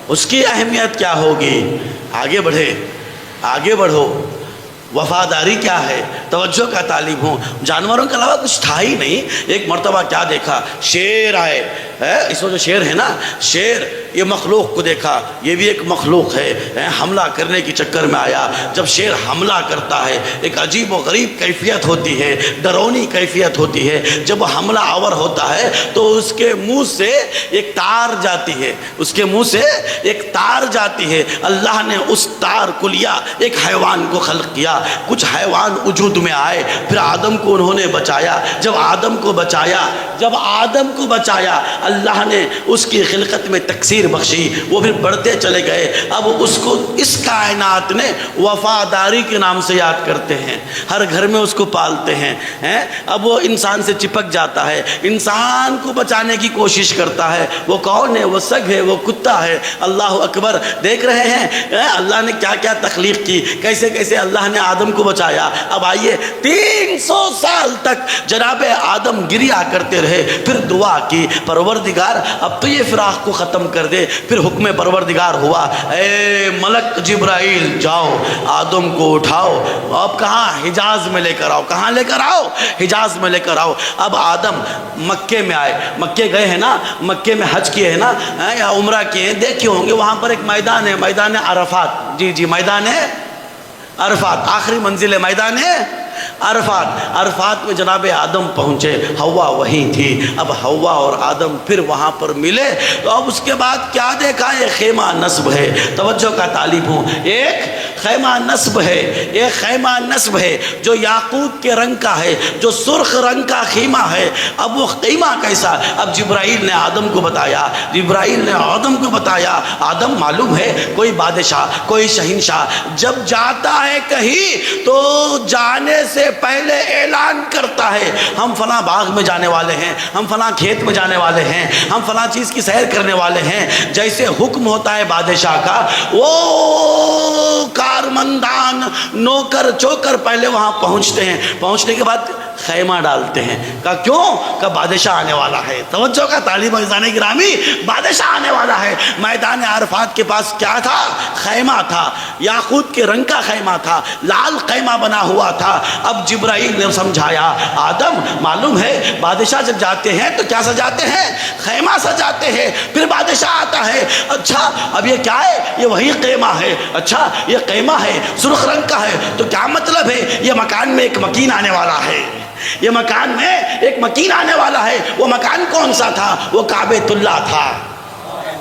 اس کی اہمیت کیا ہوگی؟ آگے بڑھے، آگے بڑھو۔ وفاداری کیا ہے؟ توجہ کا طالب ہوں۔ جانوروں کے علاوہ کچھ تھا ہی نہیں۔ ایک مرتبہ کیا دیکھا؟ شیر آئے، اس وقت جو شیر ہے نا، شیر یہ مخلوق کو دیکھا، یہ بھی ایک مخلوق ہے، حملہ کرنے کی چکر میں آیا۔ جب شیر حملہ کرتا ہے، ایک عجیب و غریب کیفیت ہوتی ہے، ڈرونی کیفیت ہوتی ہے۔ جب وہ حملہ آور ہوتا ہے تو اس کے منہ سے ایک تار جاتی ہے، اس کے منہ سے ایک تار جاتی ہے۔ اللہ نے اس تار کو لیا، ایک حیوان کو خلق کیا، کچھ حیوان وجود میں آئے، پھر آدم کو انہوں نے بچایا۔ جب آدم کو بچایا، جب آدم کو بچایا، اللہ نے اس کی خلقت میں تکثیر بخشی، وہ پھر بڑھتے چلے گئے۔ اب اس کو اس کائنات نے وفاداری کے نام سے یاد کرتے ہیں، ہر گھر میں اس کو پالتے ہیں۔ اب وہ انسان سے چپک جاتا ہے، انسان کو بچانے کی کوشش کرتا ہے۔ وہ کون ہے؟ وہ سگ ہے، وہ کتا ہے۔ اللہ اکبر! دیکھ رہے ہیں اللہ نے کیا کیا تخلیق کی، کیسے کیسے اللہ نے آدم کو بچایا۔ اب آئیے 300 سال تک جناب آدم گریا کرتے رہے، پھر دعا کی پروردگار اب تو یہ فراق کو ختم کر دے۔ پھر حکم پروردگار ہوا، اے ملک جبرائیل جاؤ آدم کو اٹھاؤ، اب کہاں؟ حجاز میں لے کر آؤ۔ کہاں لے کر آؤ؟ حجاز میں لے کر آؤ۔ اب آدم مکے میں آئے، مکے گئے ہیں نا، مکے میں حج کیے ہیں نا، یا عمرہ کیے ہیں، دیکھے ہوں گے وہاں پر ایک میدان ہے، میدان عرفات۔ جی میدان ہے عرفات، آخری منزل ہے میدان ہے عرفات۔ عرفات میں جناب آدم پہنچے، حوا وہیں تھی۔ اب حوا اور آدم پھر وہاں پر ملے تو اب اس کے بعد کیا دیکھا؟ یہ خیمہ نصب ہے۔ توجہ کا طالب ہوں، ایک خیمہ نصب ہے، ایک خیمہ نصب ہے جو یاقوت کے رنگ کا ہے، جو سرخ رنگ کا خیمہ ہے۔ اب وہ خیمہ کیسا؟ اب جبرائیل نے آدم کو بتایا، جبرائیل نے آدم کو بتایا، آدم معلوم ہے کوئی بادشاہ، کوئی شہنشاہ جب جاتا ہے کہیں تو جانے سے پہلے اعلان کرتا ہے، ہم فلاں باغ میں جانے والے ہیں، ہم فلاں کھیت میں جانے والے ہیں، ہم فلاں چیز کی سیر کرنے والے ہیں۔ جیسے حکم ہوتا ہے بادشاہ کا، وہ کارمندان نوکر چوکر پہلے وہاں پہنچتے ہیں، پہنچنے کے بعد خیمہ ڈالتے ہیں۔ کہا کیوں؟ کہ بادشاہ آنے والا ہے۔ توجہ کا طالب عزیزان گرامی، بادشاہ آنے والا ہے۔ میدان عرفات کے پاس کیا تھا؟ خیمہ تھا، یاقوت کے رنگ کا خیمہ تھا، لال خیمہ بنا ہوا تھا۔ اب جبرائیل نے سمجھایا، آدم معلوم ہے بادشاہ جب جاتے ہیں تو کیا سجاتے ہیں؟ خیمہ سجاتے ہیں، پھر بادشاہ آتا ہے۔ اچھا اب یہ کیا ہے؟ یہ وہی خیمہ ہے۔ اچھا یہ خیمہ ہے، سرخ رنگ کا ہے، تو کیا مطلب ہے؟ یہ مکان میں ایک مکین آنے والا ہے، یہ مکان میں ایک مکین آنے والا ہے۔ وہ مکان کون سا تھا؟ وہ کعبۃ اللہ تھا،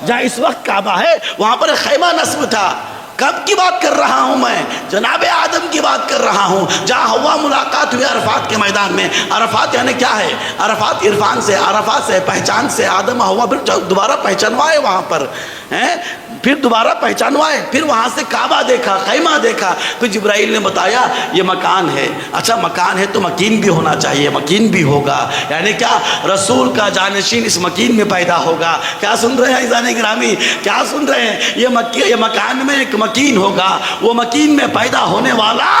جہاں اس وقت کعبہ ہے وہاں پر خیمہ نصب تھا۔ کب کی بات کر رہا ہوں میں؟ جناب آدم کی بات کر رہا ہوں، جہاں ہوا ملاقات ہوئی عرفات کے میدان میں۔ عرفات یعنی کیا ہے؟ عرفات عرفان سے، عرفات سے پہچان سے آدم ہوا پھر دوبارہ پہچانوائے وہاں پر ہیں، پھر دوبارہ پہچانوائے، پھر وہاں سے کعبہ دیکھا، خیمہ دیکھا، پھر جبرائیل نے بتایا یہ مکان ہے۔ اچھا مکان ہے تو مکین بھی ہونا چاہیے، مکین بھی ہوگا، یعنی کیا؟ رسول کا جانشین اس مکین میں پیدا ہوگا۔ کیا سن رہے ہیں عزیزان گرامی؟ کیا سن رہے ہیں؟ یہ مکان میں ایک مکین ہوگا، وہ مکین میں پیدا ہونے والا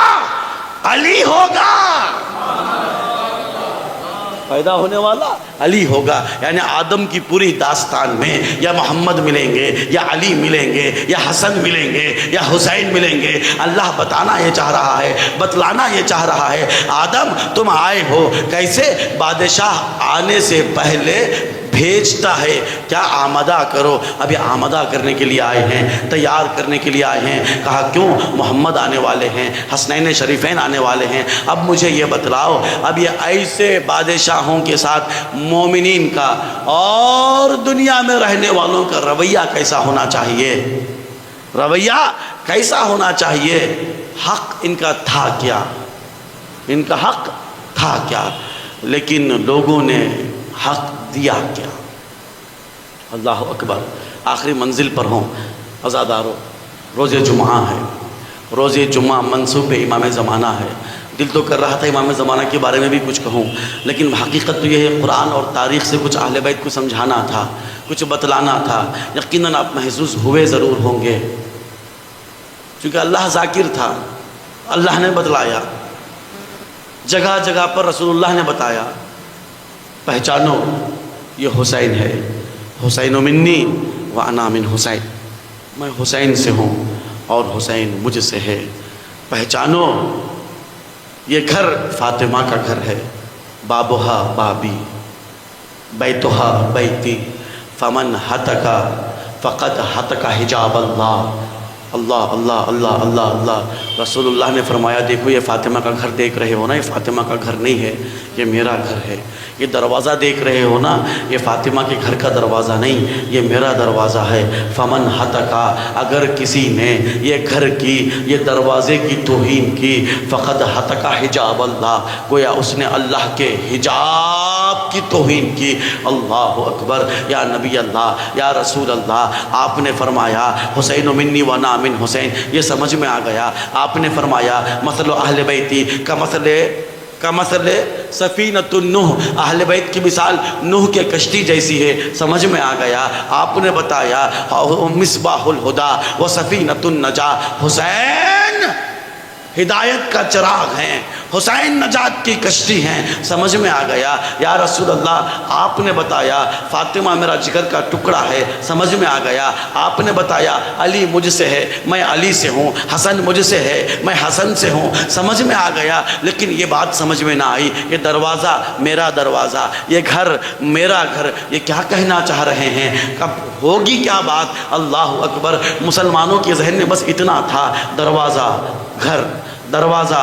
علی ہوگا، پیدا ہونے والا علی ہوگا۔ یعنی آدم کی پوری داستان میں یا محمد ملیں گے، یا علی ملیں گے، یا حسن ملیں گے، یا حسین ملیں گے۔ اللہ بتانا یہ چاہ رہا ہے، بتلانا یہ چاہ رہا ہے، آدم تم آئے ہو کیسے؟ بادشاہ آنے سے پہلے بھیجتا ہے، کیا آمدہ کرو۔ ابھی آمدہ کرنے کے لیے آئے ہیں، تیار کرنے کے لیے آئے ہیں۔ کہا کیوں؟ محمد آنے والے ہیں، حسنین شریفین آنے والے ہیں۔ اب مجھے یہ بتلاؤ، اب یہ ایسے بادشاہوں کے ساتھ مومنین کا اور دنیا میں رہنے والوں کا رویہ کیسا ہونا چاہیے؟ رویہ کیسا ہونا چاہیے؟ حق ان کا تھا کیا؟ ان کا حق تھا کیا؟ لیکن لوگوں نے حق دیا کیا؟ اللہ اکبر۔ آخری منزل پر ہوں عزادارو، روز جمعہ ہے، روز جمعہ منصوب امام زمانہ ہے۔ دل تو کر رہا تھا امام زمانہ کے بارے میں بھی کچھ کہوں، لیکن حقیقت تو یہ ہے قرآن اور تاریخ سے کچھ اہل بیت کو سمجھانا تھا، کچھ بتلانا تھا۔ یقیناً آپ محظوظ ہوئے ضرور ہوں گے، چونکہ اللہ ذاکر تھا، اللہ نے بتلایا، جگہ جگہ پر رسول اللہ نے بتایا، پہچانو یہ حسین ہے، حسین منی وانا من حسین، میں حسین سے ہوں اور حسین مجھ سے ہے۔ پہچانو یہ گھر فاطمہ کا گھر ہے، بابہا بابی بیتہا بیتی فمن ہتکا فقد ہتکا حجاب اللہ۔ اللہ اللہ اللہ اللہ اللہ۔ رسول اللہ نے فرمایا دیکھو یہ فاطمہ کا گھر دیکھ رہے ہو نا، یہ فاطمہ کا گھر نہیں ہے، یہ میرا گھر ہے۔ یہ دروازہ دیکھ رہے ہو نا، یہ فاطمہ کے گھر کا دروازہ نہیں، یہ میرا دروازہ ہے۔ فمن ہتکا، اگر کسی نے یہ گھر کی، یہ دروازے کی توہین کی، فقد ہتکا حجاب اللہ، گویا اس نے اللہ کے حجاب کی توہین کی۔ اللہ اکبر۔ یا نبی اللہ، یا رسول اللہ، آپ نے فرمایا حسین منی وانا من حسین، یہ سمجھ میں آ گیا۔ آپ نے فرمایا مثل اہل بیتی کا مثل سفینۃ النوح، اہل بیت کی مثال نوح کے کشتی جیسی ہے، سمجھ میں آ گیا۔ آپ نے بتایا مصباح الہدیٰ و سفینۃ النجاہ، حسین ہدایت کا چراغ ہیں، حسین نجات کی کشتی ہیں، سمجھ میں آ گیا۔ یا رسول اللہ، آپ نے بتایا فاطمہ میرا جگر کا ٹکڑا ہے، سمجھ میں آ گیا۔ آپ نے بتایا علی مجھ سے ہے، میں علی سے ہوں، حسن مجھ سے ہے، میں حسن سے ہوں، سمجھ میں آ گیا۔ لیکن یہ بات سمجھ میں نہ آئی، یہ دروازہ میرا دروازہ، یہ گھر میرا گھر، یہ کیا کہنا چاہ رہے ہیں؟ کب ہوگی کیا بات؟ اللہ اکبر۔ مسلمانوں کے ذہن میں بس اتنا تھا، دروازہ گھر، دروازہ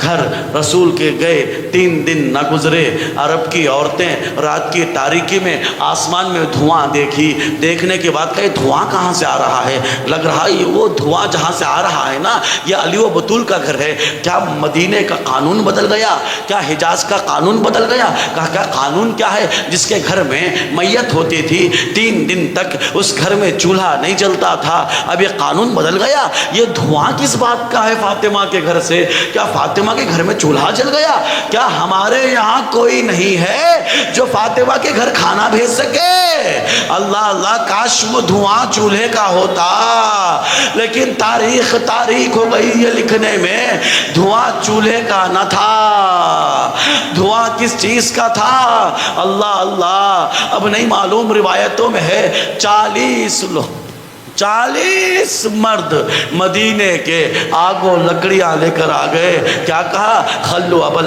گھر۔ رسول کے گئے 3 دن نہ گزرے، عرب کی عورتیں رات کی تاریکی میں آسمان میں دھواں دیکھی، دیکھنے کے بعد کہے دھواں کہاں سے آ رہا ہے؟ لگ رہا ہے وہ دھواں جہاں سے آ رہا ہے نا، یہ علی و بطول کا گھر ہے۔ کیا مدینے کا قانون بدل گیا؟ کیا حجاز کا قانون بدل گیا؟ کہا کیا قانون کیا ہے؟ جس کے گھر میں میت ہوتی تھی 3 دن تک اس گھر میں چولہا نہیں جلتا تھا، اب یہ قانون بدل گیا؟ یہ دھواں کس بات کا ہے فاطمہ کے گھر سے؟ کیا فاطمہ فاطمہ کے گھر میں چولہا جل گیا، کیا ہمارے یہاں کوئی نہیں ہے جو فاطمہ کے گھر کھانا بھیج سکے؟ اللہ اللہ، کاش وہ دھواں چولہے کا ہوتا، لیکن تاریخ ہو گئی یہ لکھنے میں دھواں چولہے کا نہ تھا، دھواں کس چیز کا تھا؟ اللہ اللہ، اب نہیں معلوم، روایتوں میں ہے 40 مرد مدینے کے آگ و لکڑیاں لے کر آ گئے، کیا کہا؟ خلو ابو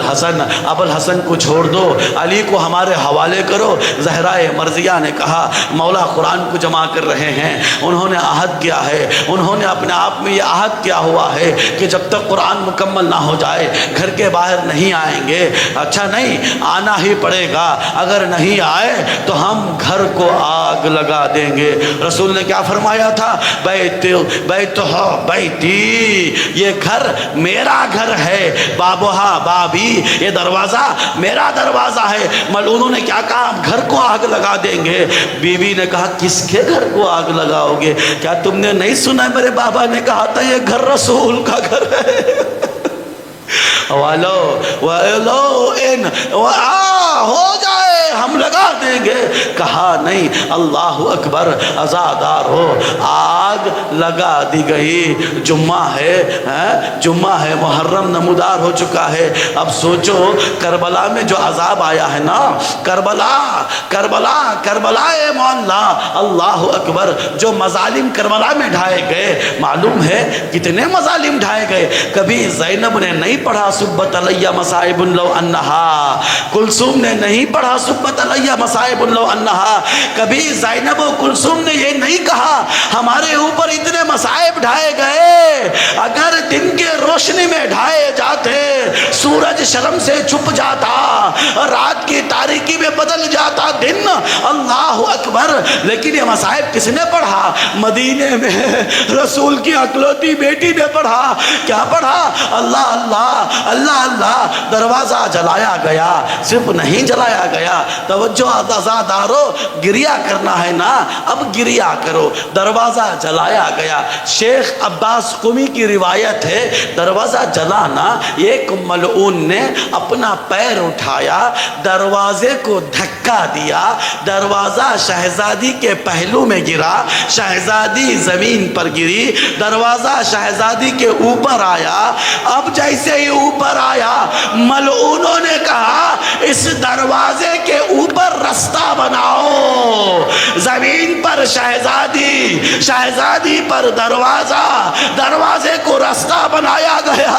الحسن کو چھوڑ دو، علی کو ہمارے حوالے کرو۔ زہرا مرضیہ نے کہا مولا قرآن کو جمع کر رہے ہیں، انہوں نے عہد کیا ہے، انہوں نے اپنے آپ میں یہ عہد کیا ہوا ہے کہ جب تک قرآن مکمل نہ ہو جائے گھر کے باہر نہیں آئیں گے۔ اچھا نہیں، آنا ہی پڑے گا، اگر نہیں آئے تو ہم گھر کو آگ لگا دیں گے۔ رسول نے کیا فرمایا تھا؟ بیتی، یہ گھر میرا گھر ہے، بابوہا بابی، یہ دروازہ میرا دروازہ ہے۔ ملعونوں نے کیا کہا؟ ہم گھر کو آگ لگا دیں گے۔ بیوی نے کہا کس کے گھر کو آگ لگاؤ گے؟ کیا تم نے نہیں سنا میرے بابا نے کہا تھا یہ گھر رسول کا گھر ہے؟ ہو جائے ہم لگا دیں گے۔ کہا نہیں، اللہ اکبر، عزادار ہو، آگ لگا دی گئی۔ جمعہ ہے، محرم نمودار ہو چکا ہے۔ اب سوچو کربلا میں جو عذاب آیا ہے نا، کربلا مولا، اللہ اکبر، جو مظالم کربلا میں ڈھائے گئے، معلوم ہے کتنے مظالم ڈھائے گئے۔ کبھی زینب نے نہیں پڑھا سبت علیہ مصائب لو انہا، کلثوم نے نہیں پڑھا سبت علیہ مصائب لو انہا، کبھی زینب و کلثوم نے یہ نہیں کہا ہمارے اوپر اتنے مصائب ڈھائے گئے، اگر دن کے روشنی میں ڈھائے جاتے سورج شرم سے چھپ جاتا، رات کی تاریکی میں بدل جاتا دن، اللہ اکبر۔ لیکن یہ مصائب کس نے پڑھا؟ مدینے میں رسول کی اکلوتی بیٹی نے پڑھا۔ کیا پڑھا؟ اللہ اللہ اللہ اللہ۔ دروازہ جلایا گیا، صرف نہیں جلایا گیا، توجہ عزادارو، گریا کرنا ہے نا، اب گریا کرو۔ دروازہ جلایا گیا۔ شیخ عباس قمی کی روایت ہے، دروازہ جلانا، ایک ملعون نے اپنا پیر اٹھایا، دروازے کو دھکا دیا، دروازہ شہزادی کے پہلو میں گرا، شہزادی زمین پر گری، دروازہ شہزادی کے اوپر آیا۔ اب جیسے ہی اوپر آیا، ملعونوں نے کہا اس دروازے کے اوپر رستہ بناؤ۔ زمین پر شہزادی، شہزادی پر دروازہ، دروازے کو رستہ بنایا گیا۔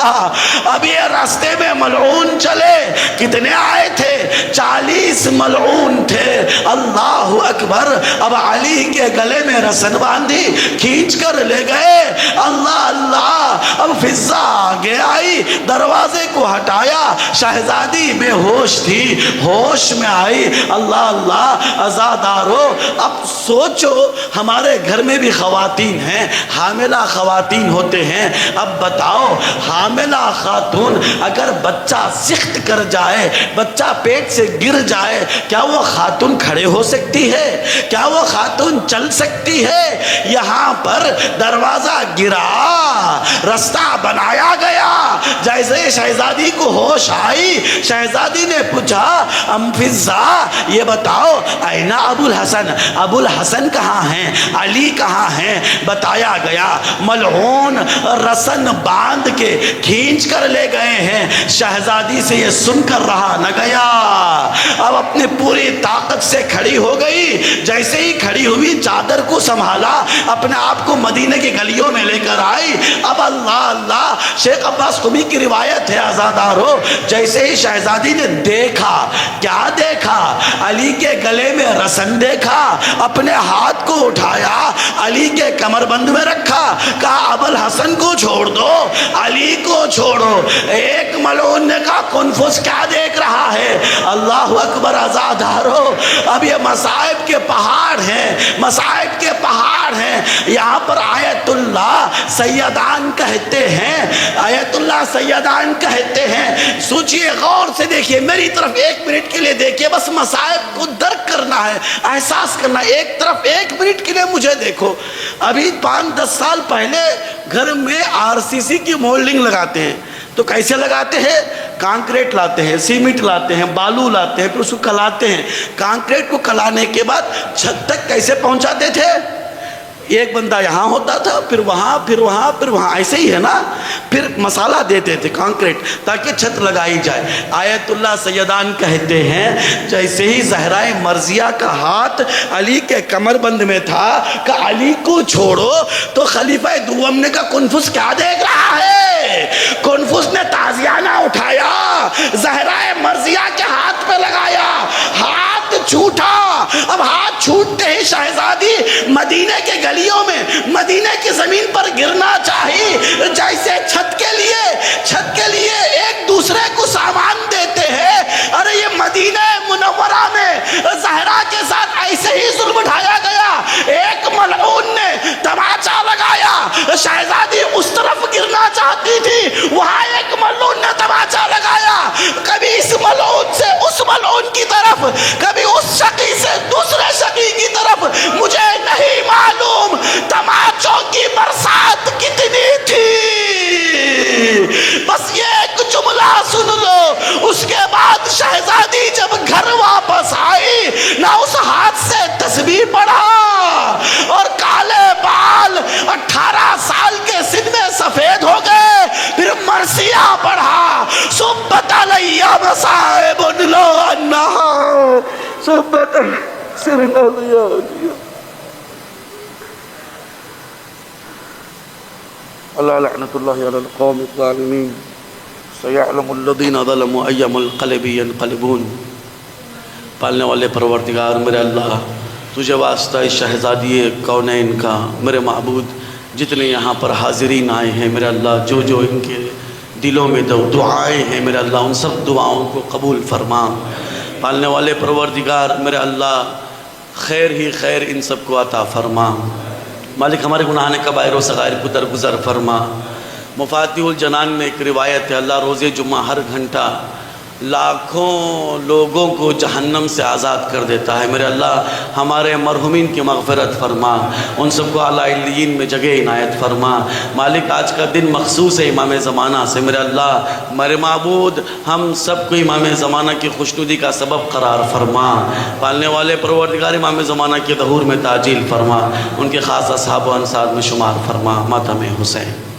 اب یہ راستے میں ملعون چلے، کتنے آئے تھے؟ 40 ملعون تھے۔ اللہ اکبر۔ اب علی کے گلے میں رسن باندھی، کھینچ کر لے گئے۔ اللہ اللہ۔ اب فضا آگے آئی، دروازے کو ہٹایا، شہزادی بے ہوش تھی، ہوش میں آئی۔ اللہ اللہ۔ عزادارو، اب سوچو ہمارے گھر میں بھی خواتین ہیں، حاملہ خواتین ہوتے ہیں۔ اب بتاؤ، حاملہ خاتون اگر بچہ سخت کر جائے، بچہ پیٹ سے گر جائے، کیا وہ خاتون کھڑے ہو سکتی ہے؟ کیا وہ خاتون چل سکتی ہے؟ یہاں پر دروازہ گرا، رستہ بنایا گیا۔ جیسے شہزادی کو ہوش آئی، شہزادی نے پوچھا ام فضا، یہ بتاؤ اینا ابو الحسن، ابو الحسن کہاں ہیں، علی کہاں ہیں؟ بتایا گیا ملعون رسن باندھ کے کھینچ کر لے گئے ہیں۔ شہزادی سے یہ سن کر رہا نہ گیا، اب اپنی پوری طاقت سے کھڑی ہو گئی۔ جیسے ہی کھڑی ہوئی، چادر کو سنبھالا، اپنے آپ کو مدینے کی گلیوں میں لے کر آئی۔ اب اللہ اللہ، شیخ عباس قمی کی روایت ہے عزادارو، جیسے ہی شہزادی نے دیکھا، کیا دیکھا؟ علی کے گلے میں رسن دیکھا، اپنے ہاتھ کو اٹھایا، علی کے کمر بند میں رکھا، کہا ابو الحسن کو چھوڑ دو، علی کو چھوڑو۔ ایک ملعون نے کہا کنفس کیا دیکھ رہا ہے؟ اللہ اکبر۔ عزادارو، اب یہ مصائب کے پہاڑ ہیں، مصائب کے پہاڑ ہیں۔ یہاں پر آیت اللہ سیدان کہتے ہیں، آیت اللہ سیدان کہتے ہیں۔ سوچئے، غور سے دیکھیے، میری طرف 1 منٹ کے لیے دیکھیے، بس مصائب کو درک کرنا ہے، احساس کرنا ہے۔ ایک طرف 1 منٹ کے لیے مجھے دیکھو۔ ابھی 5-10 سال پہلے گھر میں RCC کی مولڈنگ لگاتے ہیں، تو کیسے لگاتے ہیں؟ کانکریٹ لاتے ہیں، سیمنٹ لاتے ہیں، بالو لاتے ہیں، پھر اس کو کلاتے ہیں۔ کانکریٹ کو کلانے کے بعد چھت تک کیسے پہنچاتے تھے؟ ایک بندہ یہاں ہوتا تھا، پھر وہاں، پھر وہاں، پھر وہاں، ایسے ہی ہے نا۔ پھر مسالہ دیتے تھے کانکریٹ تاکہ چھت لگائی جائے۔ آیت اللہ سیدان کہتے ہیں جیسے ہی زہرائے مرضیہ کا ہاتھ علی کے کمر بند میں تھا کہ علی کو چھوڑو، تو خلیفہ دوم نے کہا کنفس کیا دیکھ رہا ہے؟ کنفس نے تازیانہ اٹھایا، زہرائے مرضیہ کے ہاتھ پہ لگایا، ہاتھ چھوٹا۔ اب ہاتھ چھوٹتے ہی شہزادی مدینے کے گلیوں میں، مدینے کی زمین پر گرنا چاہی۔ جیسے چھت کے لیے ایک دوسرے کو سامان دیتے ہیں، ارے یہ مدینہ منورہ میں زہرا کے ساتھ ایسے ہی ظلم ڈھایا گیا۔ ایک ملعون نے تماچا لگایا، شہزادی اس طرف گرنا چاہتی تھی، وہاں ایک ملعون نے تماچا لگایا۔ کبھی اس ملعون سے اس ملعون کی طرف، کبھی اس شقی سے دوسرے شقی کی طرف، مجھے نہیں معلوم تماچوں کی برسات کتنی تھی۔ بس یہ ایک جملہ سن لو، اس کے بعد شہزادی جب گھر واپس آئی، نہ اس ہاتھ سے تسبیح پڑھا، اور کالے بال 18 سال کے سن میں سفید ہو گئے۔ پھر مرثیہ پڑھا، صبت علی مصائب لو انہا صبت سرنا لیا۔ اللہ لعنت اللہ علی القوم الظالمین، سیعلم الذین ظلموا ای منقلب ینقلبون۔ پالنے والے پروردگار میرے اللہ، تجھے واسطہ اس شہزادی کونین کا، میرے معبود جتنے یہاں پر حاضرین آئے ہیں میرے اللہ، جو جو ان کے دلوں میں دعائیں ہیں میرے اللہ، ان سب دعاؤں کو قبول فرما۔ پالنے والے پروردگار میرے اللہ، خیر ہی خیر ان سب کو عطا فرما۔ مالک ہمارے گناہ کبائر و صغائر کو درگزر فرما۔ مفاتیح الجنان میں ایک روایت ہے، اللہ روز جمعہ ہر گھنٹہ لاکھوں لوگوں کو جہنم سے آزاد کر دیتا ہے۔ میرے اللہ ہمارے مرحومین کی مغفرت فرما، ان سب کو اعلیٰ علیین میں جگہ عنایت فرما۔ مالک آج کا دن مخصوص ہے امام زمانہ سے، میرے اللہ میرے معبود ہم سب کو امام زمانہ کی خوشنودی کا سبب قرار فرما۔ پالنے والے پروردگار امام زمانہ کے ظہور میں تعجیل فرما، ان کے خاص اصحاب و انصار میں شمار فرما۔ ماتم حسین۔